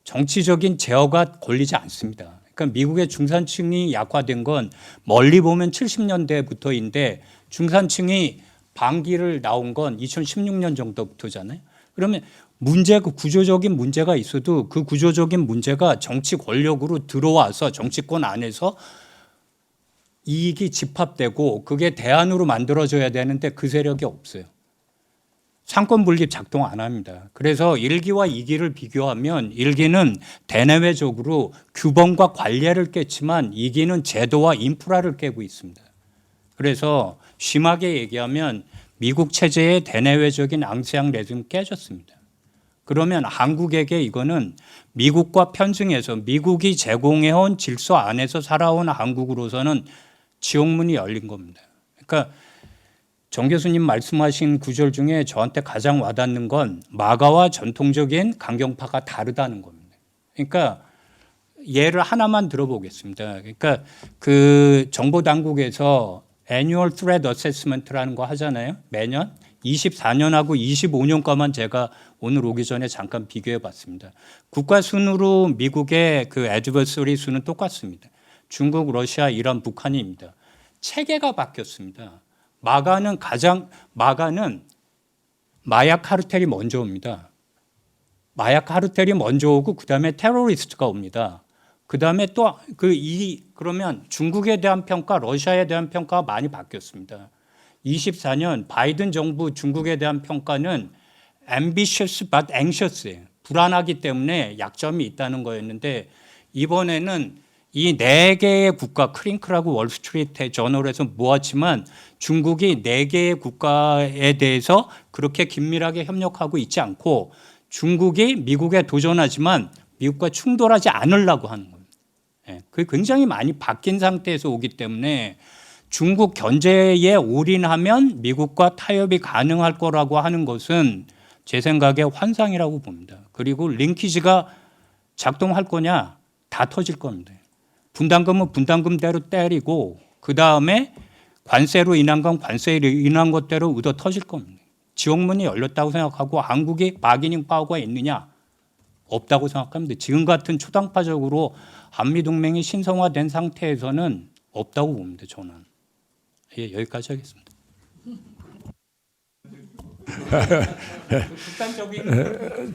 정치적인 제어가 걸리지 않습니다. 그러니까 미국의 중산층이 약화된 건 멀리 보면 70년대부터인데 중산층이 반기를 나온 건 2016년 정도부터잖아요. 그러면 구조적인 문제가 있어도 그 구조적인 문제가 정치 권력으로 들어와서 정치권 안에서 이익이 집합되고 그게 대안으로 만들어져야 되는데 그 세력이 없어요. 상권 분립 작동 안 합니다. 그래서 1기와 2기를 비교하면 1기는 대내외적으로 규범과 관례를 깼지만 2기는 제도와 인프라를 깨고 있습니다. 그래서 심하게 얘기하면 미국 체제의 대내외적인 앙세앙 레즘이 깨졌습니다. 그러면 한국에게 이거는 미국과 편승해서 미국이 제공해온 질서 안에서 살아온 한국으로서는 지옥문이 열린 겁니다. 그러니까 정 교수님 말씀하신 구절 중에 저한테 가장 와닿는 건 마가와 전통적인 강경파가 다르다는 겁니다. 그러니까 예를 하나만 들어보겠습니다. 그러니까 그 정보 당국에서 Annual Threat Assessment라는 거 하잖아요. 매년 24년하고 25년 거만 제가 오늘 오기 전에 잠깐 비교해 봤습니다. 국가 순으로 미국의 그 애드버서리 수는 똑같습니다. 중국, 러시아, 이란, 북한입니다. 체계가 바뀌었습니다. 마가는 마약 카르텔이 먼저 옵니다. 마약 카르텔이 먼저 오고 그다음에 테러리스트가 옵니다. 그다음에 또 그러면 중국에 대한 평가, 러시아에 대한 평가가 많이 바뀌었습니다. 24년 바이든 정부 중국에 대한 평가는 ambitious but anxious예요. 불안하기 때문에 약점이 있다는 거였는데 이번에는 이 4개의 국가, 크링크라고 월스트리트 저널에서 모았지만 중국이 4개의 국가에 대해서 그렇게 긴밀하게 협력하고 있지 않고 중국이 미국에 도전하지만 미국과 충돌하지 않으려고 하는 겁니다. 그게 굉장히 많이 바뀐 상태에서 오기 때문에 중국 견제에 올인하면 미국과 타협이 가능할 거라고 하는 것은 제 생각에 환상이라고 봅니다. 그리고 링키지가 작동할 거냐? 다 터질 겁니다. 분담금은 분담금대로 때리고 그다음에 관세로 인한 건 관세로 인한 것대로 얻어 터질 겁니다. 지옥문이 열렸다고 생각하고 한국이 바기닝 파워가 있느냐? 없다고 생각합니다. 지금 같은 초당파적으로 한미동맹이 신성화된 상태에서는 없다고 봅니다. 저는. 예, 여기까지 하겠습니다.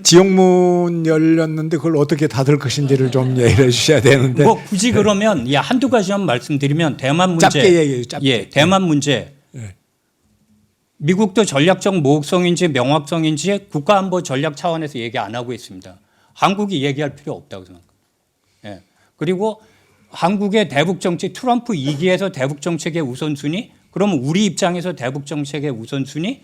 지옥문 열렸는데 그걸 어떻게 닫을 것인지를 좀 얘기해 주셔야 되는데. 뭐 굳이 그러면 한두 가지만 말씀드리면 대만 문제. 짧게 얘기해요. 짧게. 예, 대만 문제. 미국도 전략적 모호성인지 명확성인지 국가안보 전략 차원에서 얘기 안 하고 있습니다. 한국이 얘기할 필요 없다고 생각합니다. 예. 그리고 한국의 대북 정책 트럼프 2기에서 대북 정책의 우선순위 그러면 우리 입장에서 대북 정책의 우선순위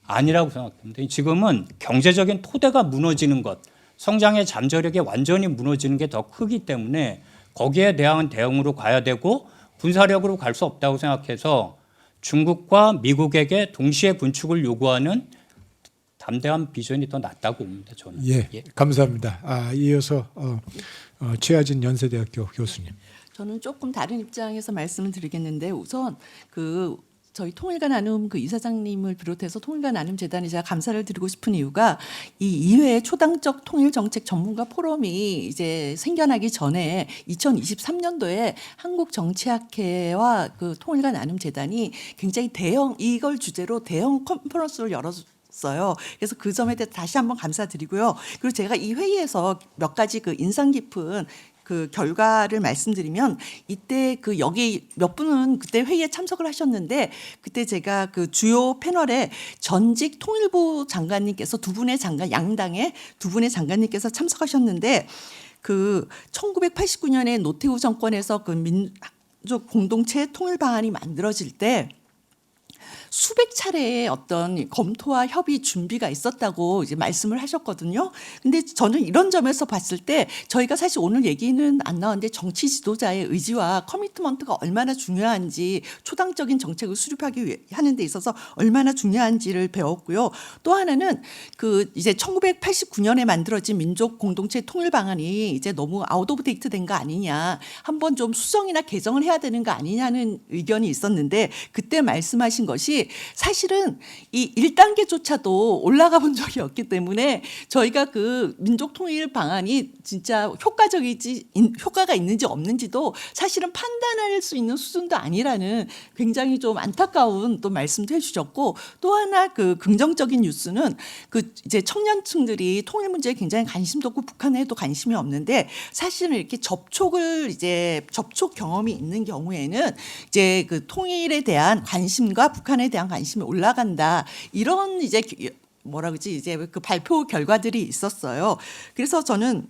아니라고 생각합니다. 지금은 경제적인 토대가 무너지는 것, 성장의 잠재력이 완전히 무너지는 게 더 크기 때문에 거기에 대한 대응으로 가야 되고 군사력으로 갈 수 없다고 생각해서 중국과 미국에게 동시에 군축을 요구하는 담대한 비전이 더 낫다고 봅니다. 저는. 예, 감사합니다. 이어서 최하진 연세대학교 교수님. 저는 조금 다른 입장에서 말씀을 드리겠는데 우선 저희 통일과 나눔 이사장님을 비롯해서 통일과 나눔 재단에 제가 감사를 드리고 싶은 이유가 이 이외에 초당적 통일 정책 전문가 포럼이 이제 생겨나기 전에 2023년도에 한국 정치학회와 통일과 나눔 재단이 굉장히 이걸 주제로 대형 컨퍼런스를 열었어요. 그래서 그 점에 대해서 다시 한번 감사드리고요. 그리고 제가 이 회의에서 몇 가지 인상 깊은 결과를 말씀드리면 이때 여기 몇 분은 그때 회의에 참석을 하셨는데 그때 제가 주요 패널에 전직 통일부 장관님께서 양당의 두 분의 장관님께서 참석하셨는데 1989년에 노태우 정권에서 초당적 공동체 통일 방안이 만들어질 때 수백 차례의 어떤 검토와 협의 준비가 있었다고 이제 말씀을 하셨거든요. 근데 저는 이런 점에서 봤을 때 저희가 사실 오늘 얘기는 안 나왔는데 정치 지도자의 의지와 커미트먼트가 얼마나 중요한지, 초당적인 정책을 수립하기 하는 데 있어서 얼마나 중요한지를 배웠고요. 또 하나는 그 이제 1989년에 만들어진 민족 공동체 통일 방안이 이제 너무 아웃 오브 데이트 된 거 아니냐, 한번 좀 수정이나 개정을 해야 되는 거 아니냐는 의견이 있었는데, 그때 말씀하신 것이 사실은 이 1단계조차도 올라가 본 적이 없기 때문에 저희가 그 민족 통일 방안이 진짜 효과가 있는지 없는지도 사실은 판단할 수 있는 수준도 아니라는 굉장히 좀 안타까운 또 말씀도 해주셨고, 또 하나 그 긍정적인 뉴스는 그 이제 청년층들이 통일 문제에 굉장히 관심도 없고 북한에도 관심이 없는데, 사실은 이렇게 접촉 경험이 있는 경우에는 이제 그 통일에 대한 관심과 북한에 대한 관심이 올라간다, 이런 이제 뭐라 그러지, 이제 그 발표 결과들이 있었어요. 그래서 저는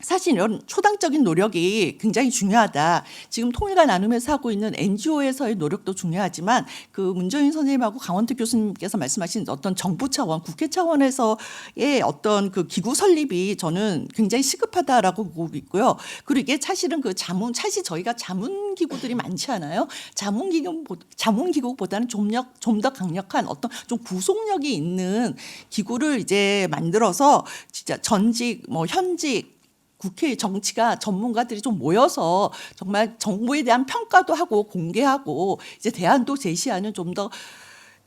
사실 이런 초당적인 노력이 굉장히 중요하다. 지금 통일과 나눔에서 하고 있는 NGO에서의 노력도 중요하지만, 그 문정인 선생님하고 강원택 교수님께서 말씀하신 어떤 정부 차원, 국회 차원에서의 어떤 그 기구 설립이 저는 굉장히 시급하다라고 보고 있고요. 그리고 이게 사실은 그 사실 저희가 자문 기구들이 많지 않아요. 자문 기구보다는 좀 더 강력한 어떤 좀 구속력이 있는 기구를 이제 만들어서 진짜 전직, 뭐 현직, 국회 정치가 전문가들이 좀 모여서 정말 정부에 대한 평가도 하고 공개하고 이제 대안도 제시하는 좀 더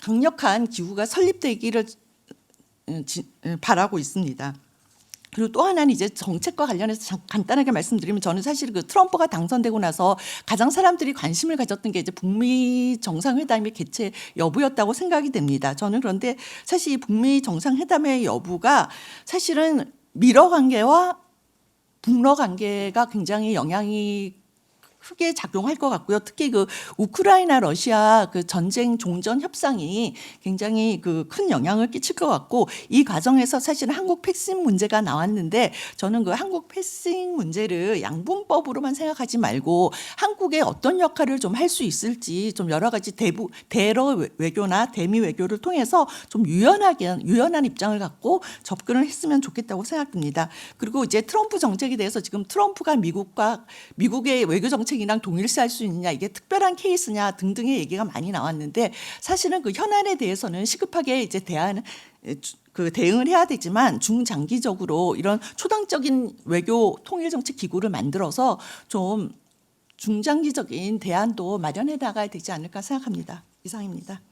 강력한 기구가 설립되기를 바라고 있습니다. 그리고 또 하나는 이제 정책과 관련해서 간단하게 말씀드리면, 저는 사실 그 트럼프가 당선되고 나서 가장 사람들이 관심을 가졌던 게 이제 북미 정상회담의 개최 여부였다고 생각이 됩니다. 저는 그런데 사실 이 북미 정상회담의 여부가 사실은 미러 관계와 북러 관계가 굉장히 영향이 크게 작용할 것 같고요. 특히 그 우크라이나 러시아 그 전쟁 종전 협상이 굉장히 그 큰 영향을 끼칠 것 같고, 이 과정에서 사실은 한국 패싱 문제가 나왔는데, 저는 그 한국 패싱 문제를 양분법으로만 생각하지 말고 한국의 어떤 역할을 좀 할 수 있을지, 좀 여러 가지 대러 외교나 대미 외교를 통해서 좀 유연한 입장을 갖고 접근을 했으면 좋겠다고 생각됩니다. 그리고 이제 트럼프 정책에 대해서 지금 트럼프가 미국의 외교 정책 이랑 동일시할 수 있느냐, 이게 특별한 케이스냐 등등의 얘기가 많이 나왔는데, 사실은 그 현안에 대해서는 시급하게 이제 대응을 해야 되지만, 중장기적으로 이런 초당적인 외교 통일 정책 기구를 만들어서 좀 중장기적인 대안도 마련해 나가야 되지 않을까 생각합니다. 이상입니다.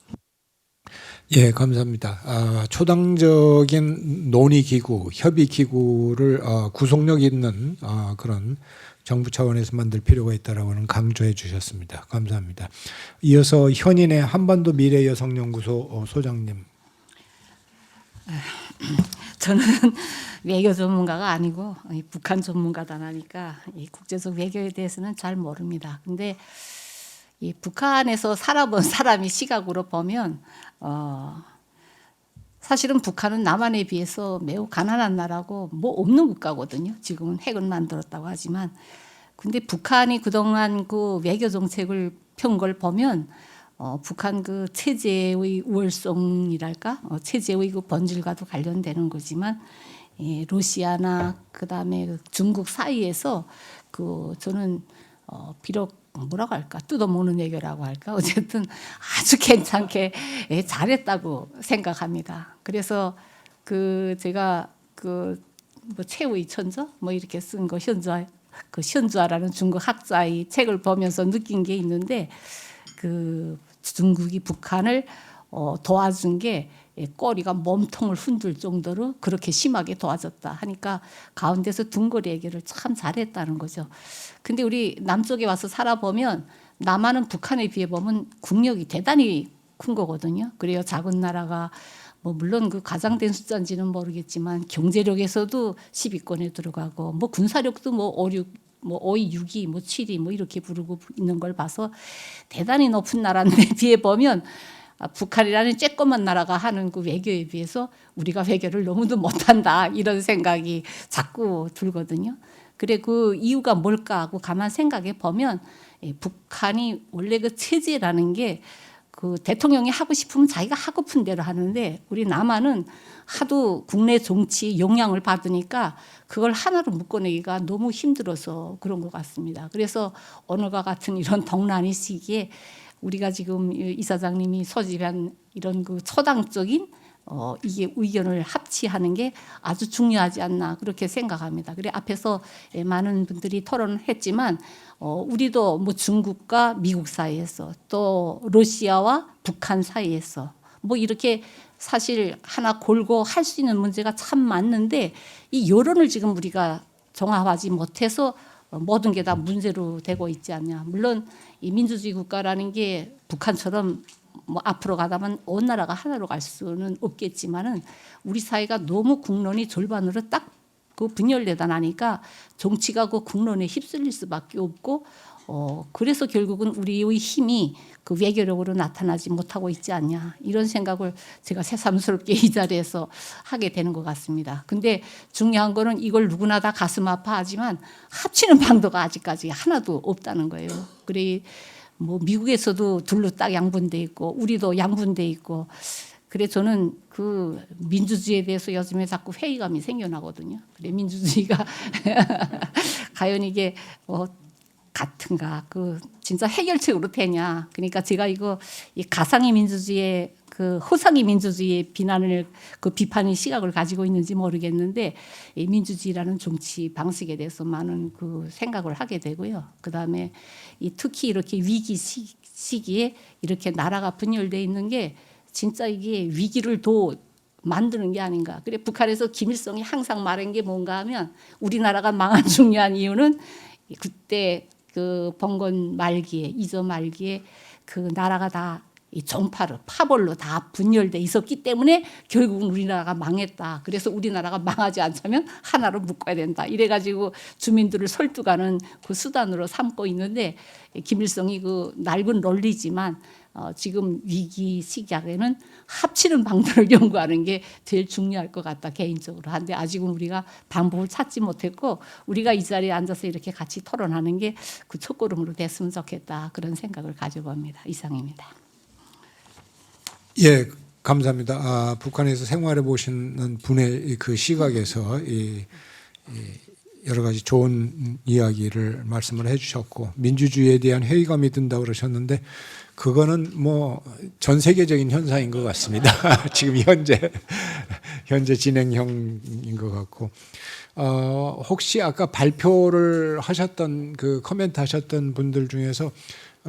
예, 감사합니다. 초당적인 논의기구, 협의기구를 구속력 있는 그런 정부 차원에서 만들 필요가 있다라고는 강조해 주셨습니다. 감사합니다. 이어서 현인의 한반도 미래여성연구소 소장님. 저는 외교 전문가가 아니고 북한 전문가다 보니까 이 국제적 외교에 대해서는 잘 모릅니다. 근데 이 북한에서 살아본 사람이 시각으로 보면 사실은 북한은 남한에 비해서 매우 가난한 나라고 뭐 없는 국가거든요. 지금은 핵은 만들었다고 하지만, 근데 북한이 그동안 그 외교 정책을 편 걸 보면 북한 그 체제의 우월성이랄까, 체제의 그 본질과도 관련되는 거지만, 러시아나 그다음에 그 중국 사이에서 그 저는 비록 뭐라고 할까, 뜯어먹는 외교라고 할까, 어쨌든 아주 괜찮게 잘했다고 생각합니다. 그래서 그 제가 그 뭐 최후의 천저 뭐 이렇게 쓴 거 현주아라는 중국 학자의 책을 보면서 느낀 게 있는데, 그 중국이 북한을 도와준 게 꼬리가 몸통을 흔들 정도로 그렇게 심하게 도와줬다 하니까 가운데서 둥거리 해결을 참 잘했다는 거죠. 근데 우리 남쪽에 와서 살아보면 남한은 북한에 비해 보면 국력이 대단히 큰 거거든요. 그래요, 작은 나라가 뭐 물론 그 가장된 숫자인지는 모르겠지만 경제력에서도 10위권에 들어가고, 뭐 군사력도 뭐 5위, 6위, 뭐 7위 뭐 이렇게 부르고 있는 걸 봐서 대단히 높은 나라인데 비해 보면 북한이라는 쬐꼬만 나라가 하는 그 외교에 비해서 우리가 외교를 너무도 못한다, 이런 생각이 자꾸 들거든요. 그래 그 이유가 뭘까 하고 가만 생각해 보면 북한이 원래 그 체제라는 게 그 대통령이 하고 싶으면 자기가 하고픈 대로 하는데 우리 남한은 하도 국내 정치 영향을 받으니까 그걸 하나로 묶어내기가 너무 힘들어서 그런 것 같습니다. 그래서 오늘과 같은 이런 덕난의 시기에 우리가 지금 이사장님이 소집한 이런 그 초당적인 이게 의견을 합치하는 게 아주 중요하지 않나 그렇게 생각합니다. 그래 앞에서 많은 분들이 토론을 했지만 우리도 뭐 중국과 미국 사이에서 또 러시아와 북한 사이에서 뭐 이렇게 사실 하나 골고 할 수 있는 문제가 참 많은데 이 여론을 지금 우리가 종합하지 못해서 모든 게 다 문제로 되고 있지 않냐. 물론 이 민주주의 국가라는 게 북한처럼 뭐 앞으로 가다만 온 나라가 하나로 갈 수는 없겠지만은 우리 사회가 너무 국론이 절반으로 딱 그 분열되다 나니까 정치가 그 국론에 휩쓸릴 수밖에 없고 그래서 결국은 우리의 힘이 그 외교력으로 나타나지 못하고 있지 않냐 이런 생각을 제가 새삼스럽게 이 자리에서 하게 되는 것 같습니다. 근데 중요한 거는 이걸 누구나 다 가슴 아파하지만 합치는 방도가 아직까지 하나도 없다는 거예요. 그래 뭐 미국에서도 둘로 딱 양분돼 있고 우리도 양분돼 있고 그래 저는 그 민주주의에 대해서 요즘에 자꾸 회의감이 생겨나거든요. 그래 민주주의가 과연 이게 같은가 그 진짜 해결책으로 되냐. 그러니까 제가 이거 이 가상의 민주주의의 그 허상의 민주주의의 비난을 그 비판의 시각을 가지고 있는지 모르겠는데 이 민주주의라는 정치 방식에 대해서 많은 그 생각을 하게 되고요. 그다음에 이 특히 이렇게 위기 시기에 이렇게 나라가 분열돼 있는 게 진짜 이게 위기를 더 만드는 게 아닌가. 그래 북한에서 김일성이 항상 말한 게 뭔가 하면 우리나라가 망한 중요한 이유는 그때 그 봉건 말기에 이조 말기에 그 나라가 다 이 종파로 파벌로 다 분열돼 있었기 때문에 결국은 우리나라가 망했다. 그래서 우리나라가 망하지 않자면 하나로 묶어야 된다. 이래가지고 주민들을 설득하는 그 수단으로 삼고 있는데 김일성이 그 낡은 논리지만 지금 위기 시기에는 합치는 방법을 연구하는 게 제일 중요할 것 같다 개인적으로 한데 아직은 우리가 방법을 찾지 못했고 우리가 이 자리에 앉아서 이렇게 같이 토론하는 게 그 첫걸음으로 됐으면 좋겠다 그런 생각을 가져봅니다. 이상입니다. 예, 감사합니다. 북한에서 생활해 보시는 분의 그 시각에서 여러 가지 좋은 이야기를 말씀을 해주셨고 민주주의에 대한 회의감이 든다 그러셨는데 그거는 뭐 전 세계적인 현상인 것 같습니다. 지금 현재 진행형인 것 같고 혹시 아까 발표를 하셨던 그 코멘트 하셨던 분들 중에서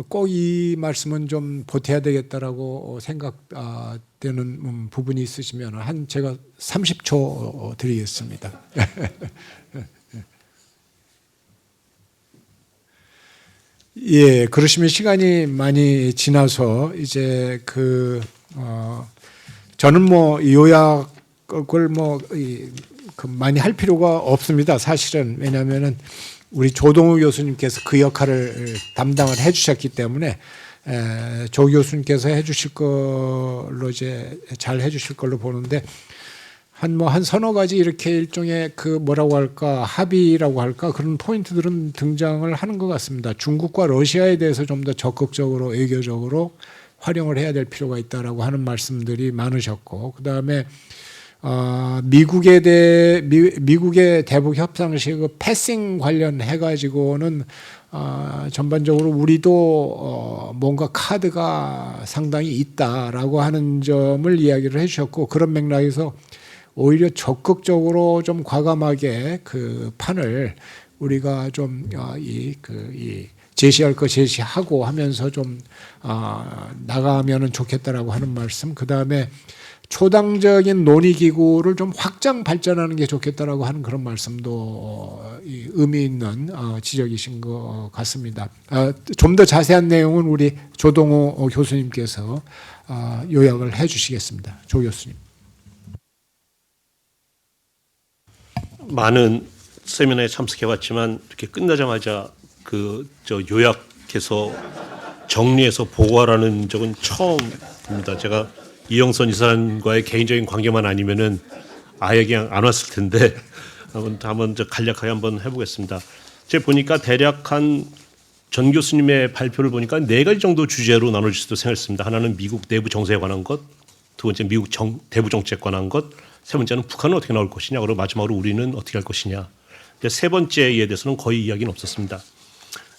꼭 이 말씀은 좀 보태야 되겠다라고 생각되는 부분이 있으시면 한 제가 30초 드리겠습니다. 예, 그러시면 시간이 많이 지나서 이제 저는 뭐 요약을 많이 할 필요가 없습니다. 사실은 왜냐하면은 우리 조동우 교수님께서 그 역할을 담당을 해주셨기 때문에 조 교수님께서 해주실 걸로 이제 잘 해주실 걸로 보는데 한 서너 가지 이렇게 일종의 그 뭐라고 할까 합의라고 할까 그런 포인트들은 등장을 하는 것 같습니다. 중국과 러시아에 대해서 좀 더 적극적으로 외교적으로 활용을 해야 될 필요가 있다라고 하는 말씀들이 많으셨고 그다음에 미국의 대북 협상식 그 패싱 관련해 가지고는 전반적으로 우리도 뭔가 카드가 상당히 있다라고 하는 점을 이야기를 해주셨고 그런 맥락에서 오히려 적극적으로 좀 과감하게 그 판을 우리가 좀 제시할 거 제시하고 하면서 좀 나가면은 좋겠다라고 하는 말씀. 그 다음에 초당적인 논의 기구를 좀 확장 발전하는 게 좋겠다라고 하는 그런 말씀도 의미 있는 지적이신 것 같습니다. 좀 더 자세한 내용은 우리 조동호 교수님께서 요약을 해주시겠습니다. 조 교수님. 많은 세미나에 참석해봤지만 이렇게 끝나자마자 요약해서 정리해서 보고하라는 적은 처음입니다. 제가 이영선 이사님과의 개인적인 관계만 아니면은 아예 그냥 안 왔을 텐데 한번 간략하게 한번 해보겠습니다. 제가 보니까 대략 한 전 교수님의 발표를 보니까 4가지 정도 주제로 나눠질 수도 생각했습니다. 하나는 미국 내부 정세에 관한 것, 두 번째 미국 대북 정책에 관한 것, 세 번째는 북한은 어떻게 나올 것이냐, 그리고 마지막으로 우리는 어떻게 할 것이냐. 세 번째에 대해서는 거의 이야기는 없었습니다.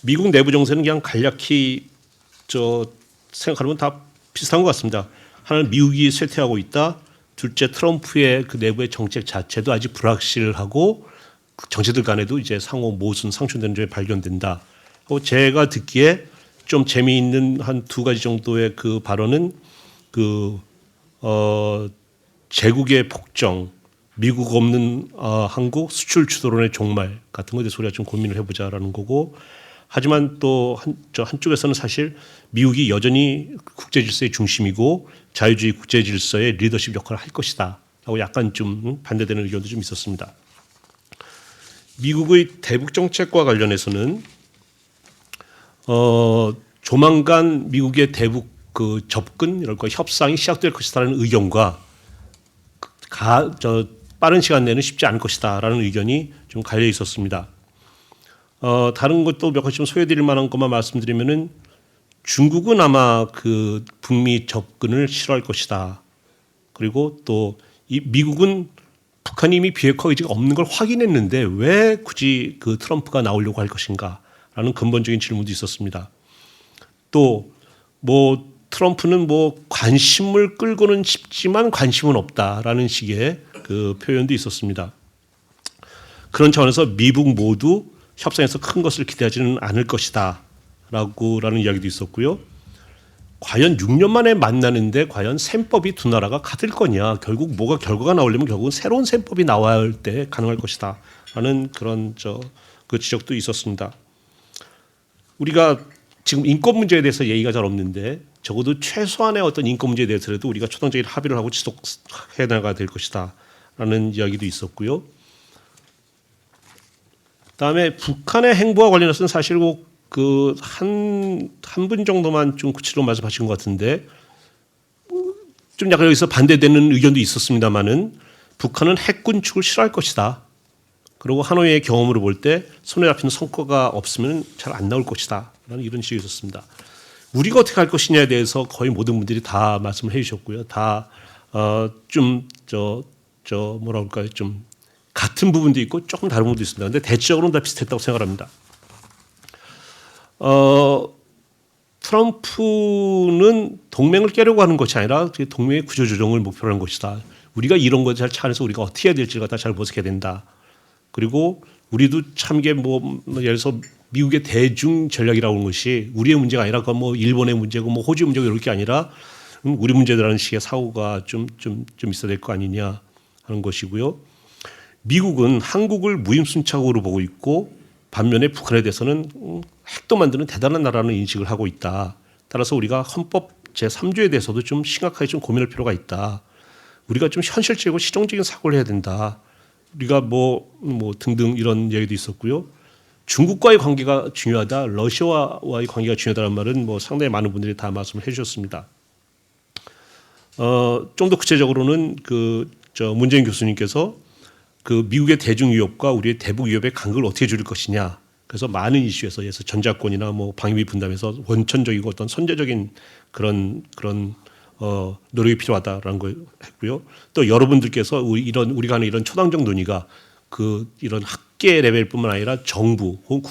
미국 내부 정세는 그냥 간략히 생각하면 다 비슷한 것 같습니다. 하나는 미국이 쇠퇴하고 있다. 둘째, 트럼프의 그 내부의 정책 자체도 아직 불확실하고 정치들 간에도 이제 상호 모순 상충되는 점이 발견된다. 제가 듣기에 좀 재미있는 한 2가지 정도의 그 발언은 제국의 폭정, 미국 없는 한국 수출 주도론의 종말 같은 것에 우리가 좀 고민을 해보자라는 거고, 하지만 또 한쪽에서는 사실 미국이 여전히 국제 질서의 중심이고 자유주의 국제 질서의 리더십 역할을 할 것이다 라고 약간 좀 반대되는 의견도 좀 있었습니다. 미국의 대북 정책과 관련해서는 조만간 미국의 대북 그 접근 이랄까 협상이 시작될 것이다라는 의견과 빠른 시간 내는 쉽지 않을 것이다라는 의견이 좀 갈려 있었습니다. 다른 것도 몇 가지 좀 소개드릴 만한 것만 말씀드리면은 중국은 아마 그 북미 접근을 싫어할 것이다. 그리고 또 이 미국은 북한이 이미 비핵화 의지가 없는 걸 확인했는데 왜 굳이 그 트럼프가 나오려고 할 것인가라는 근본적인 질문도 있었습니다. 또 뭐 트럼프는 뭐 관심을 끌고는 싶지만 관심은 없다라는 식의 그 표현도 있었습니다. 그런 차원에서 미북 모두 협상에서 큰 것을 기대하지는 않을 것이다 라는 이야기도 있었고요. 과연 6년 만에 만나는데 과연 셈법이 두 나라가 같을 거냐, 결국 뭐가 결과가 나오려면 결국은 새로운 셈법이 나와야 할 때 가능할 것이다 라는 그런 그 지적도 있었습니다. 우리가 지금 인권 문제에 대해서 얘기가 잘 없는데 적어도 최소한의 어떤 인권 문제에 대해서라도 우리가 초당적인 합의를 하고 지속해 나가야 될 것이다 라는 이야기도 있었고요. 그다음에 북한의 행보와 관련해서는 사실 한 분 정도만 좀 구체적으로 말씀하신 것 같은데 좀 약간 여기서 반대되는 의견도 있었습니다만은 북한은 핵 군축을 싫어할 것이다. 그리고 하노이의 경험으로 볼 때 손에 잡히는 성과가 없으면 잘 안 나올 것이다. 라는 이런 식이 있었습니다. 우리가 어떻게 할 것이냐에 대해서 거의 모든 분들이 다 말씀을 해주셨고요. 다 뭐라 그럴까요? 좀 같은 부분도 있고 조금 다른 부분도 있습니다. 그런데 대체적으로는 다 비슷했다고 생각합니다. 트럼프는 동맹을 깨려고 하는 것이 아니라 동맹의 구조조정을 목표로 하는 것이다. 우리가 이런 것에 잘 차안에서 우리가 어떻게 해야 될지를 갖다 잘 모색해야 된다. 그리고 우리도 참 이게 예를 들어서 미국의 대중 전략이라고 하는 것이 우리의 문제가 아니라 그건 뭐 일본의 문제고 뭐 호주의 문제고 이럴 게 아니라 우리 문제라는 식의 사고가 좀 있어야 될 거 아니냐 하는 것이고요. 미국은 한국을 무임승차국으로 보고 있고 반면에 북한에 대해서는 핵도 만드는 대단한 나라는 인식을 하고 있다. 따라서 우리가 헌법 제3조에 대해서도 좀 심각하게 좀 고민할 필요가 있다. 우리가 좀 현실적이고 실용적인 사고를 해야 된다. 우리가 뭐 등등 이런 얘기도 있었고요. 중국과의 관계가 중요하다. 러시아와의 관계가 중요하다는 말은 뭐 상당히 많은 분들이 다 말씀을 해주셨습니다. 좀 더 구체적으로는 문재인 교수님께서 그 미국의 대중 위협과 우리의 대북 위협의 간극을 어떻게 줄일 것이냐. 그래서 많은 이슈에서 예를 들어서 전자권이나 뭐 방위 분담에서 원천적이고 어떤 선제적인 그런 노력이 필요하다라는 걸 했고요. 또 여러분들께서 우리가 하는 이런 초당적 논의가 이런 학계 레벨뿐만 아니라 정부 혹은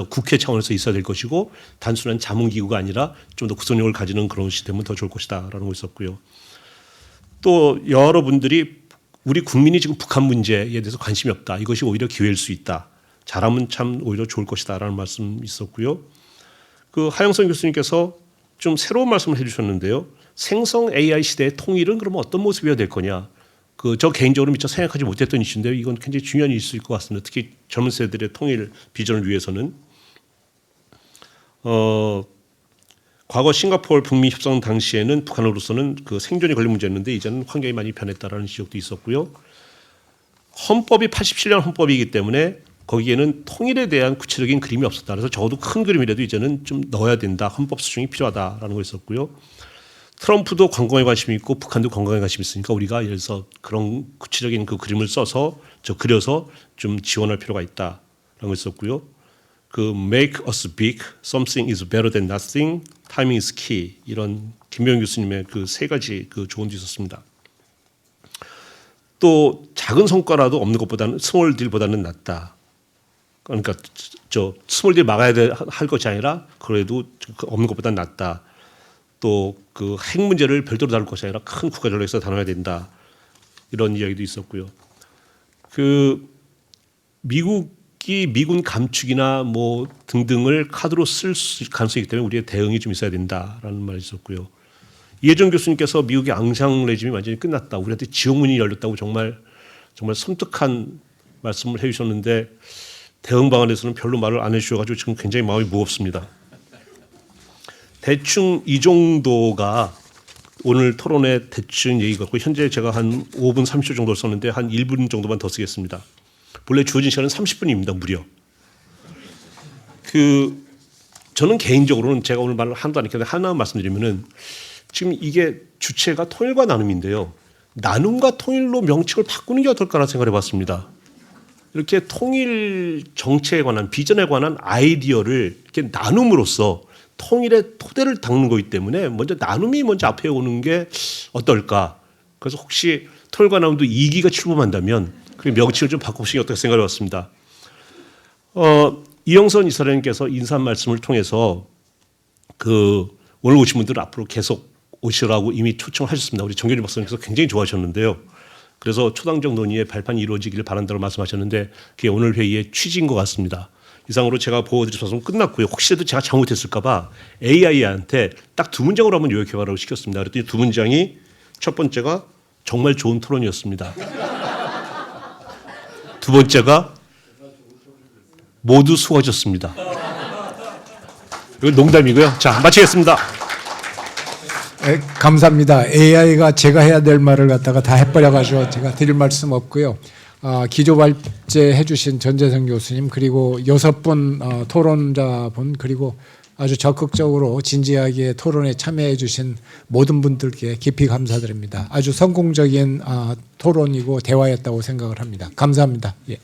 국회 차원에서 있어야 될 것이고 단순한 자문기구가 아니라 좀 더 구성력을 가지는 그런 시스템은 더 좋을 것이다라는 거 있었고요. 또 여러분들이 우리 국민이 지금 북한 문제에 대해서 관심이 없다. 이것이 오히려 기회일 수 있다. 잘하면 참 오히려 좋을 것이다라는 말씀 있었고요. 하영선 교수님께서 좀 새로운 말씀을 해주셨는데요. 생성 AI 시대의 통일은 그러면 어떤 모습이어야 될 거냐. 저 개인적으로 미처 생각하지 못했던 이슈인데요. 이건 굉장히 중요한 이슈일 것 같습니다. 특히 젊은 세대들의 통일 비전을 위해서는. 과거 싱가포르 북미 협상 당시에는 북한으로서는 생존이 걸린 문제였는데 이제는 환경이 많이 변했다라는 지적도 있었고요. 헌법이 87년 헌법이기 때문에 거기에는 통일에 대한 구체적인 그림이 없었다. 그래서 적어도 큰 그림이라도 이제는 좀 넣어야 된다. 헌법 수정이 필요하다라는 거 있었고요. 트럼프도 관광에 관심이 있고 북한도 관광에 관심이 있으니까 우리가 예를 들어서 그런 구체적인 그 그림을 그려서 좀 지원할 필요가 있다라는 거 있었고요. 그 make us big, something is better than nothing, timing is key 이런 김병현 교수님의 그 세 가지 그 조언도 있었습니다. 또 작은 성과라도 없는 것보다는 스몰 딜보다는 낫다. 그러니까 저 스몰 딜 막아야 할 것이 아니라 그래도 없는 것보다는 낫다. 또 그 핵 문제를 별도로 다룰 것이 아니라 큰 국가 전략에서 다뤄야 된다. 이런 이야기도 있었고요. 그 미국이 미군 감축이나 뭐 등등을 카드로 쓸 가능성이 있기 때문에 우리의 대응이 좀 있어야 된다라는 말이 있었고요. 이혜정 교수님께서 미국의 앙상 레짐이 완전히 끝났다. 우리한테 지옥문이 열렸다고 정말 섬뜩한 말씀을 해주셨는데 대응 방안에서는 별로 말을 안 해주셔가지고 지금 굉장히 마음이 무겁습니다. 대충 이 정도가 오늘 토론의 대충 얘기 같고 현재 제가 한 5분 30초 정도 썼는데 한 1분 정도만 더 쓰겠습니다. 본래 주어진 시간은 30분입니다. 무려. 저는 개인적으로는 제가 오늘 말을 하나도 안 했는데 하나 말씀드리면은 지금 이게 주체가 통일과 나눔인데요. 나눔과 통일로 명칭을 바꾸는 게 어떨까라는 생각을 해봤습니다. 이렇게 통일 정책에 관한 비전에 관한 아이디어를 이렇게 나눔으로써 통일의 토대를 닦는 거기 때문에 먼저 나눔이 먼저 앞에 오는 게 어떨까. 그래서 혹시 통일과 나눔도 2기가 출범한다면 그 명칭을 좀 바꿔보시는 게 어떨까 생각해 봤습니다. 이영선 이사장님께서 인사 말씀을 통해서 오늘 오신 분들 앞으로 계속 오시라고 이미 초청하셨습니다. 우리 정교림 박사님께서 굉장히 좋아하셨는데요. 그래서 초당적 논의의 발판이 이루어지기를 바란다고 말씀하셨는데 그게 오늘 회의의 취지인 것 같습니다. 이상으로 제가 보호드릴 방송 끝났고요. 혹시라도 제가 잘못했을까 봐 AI한테 딱 2문장으로 한번 요약해봐라고 시켰습니다. 그랬더니 2문장이 첫 번째가 정말 좋은 토론이었습니다. 두 번째가 모두 수고하셨습니다. 이건 농담이고요. 자, 마치겠습니다. 감사합니다. AI가 제가 해야 될 말을 갖다가 다 해버려가지고 제가 드릴 말씀 없고요. 기조 발제 해주신 전재성 교수님 그리고 6분 토론자분 그리고 아주 적극적으로 진지하게 토론에 참여해주신 모든 분들께 깊이 감사드립니다. 아주 성공적인 토론이고 대화였다고 생각을 합니다. 감사합니다. 예.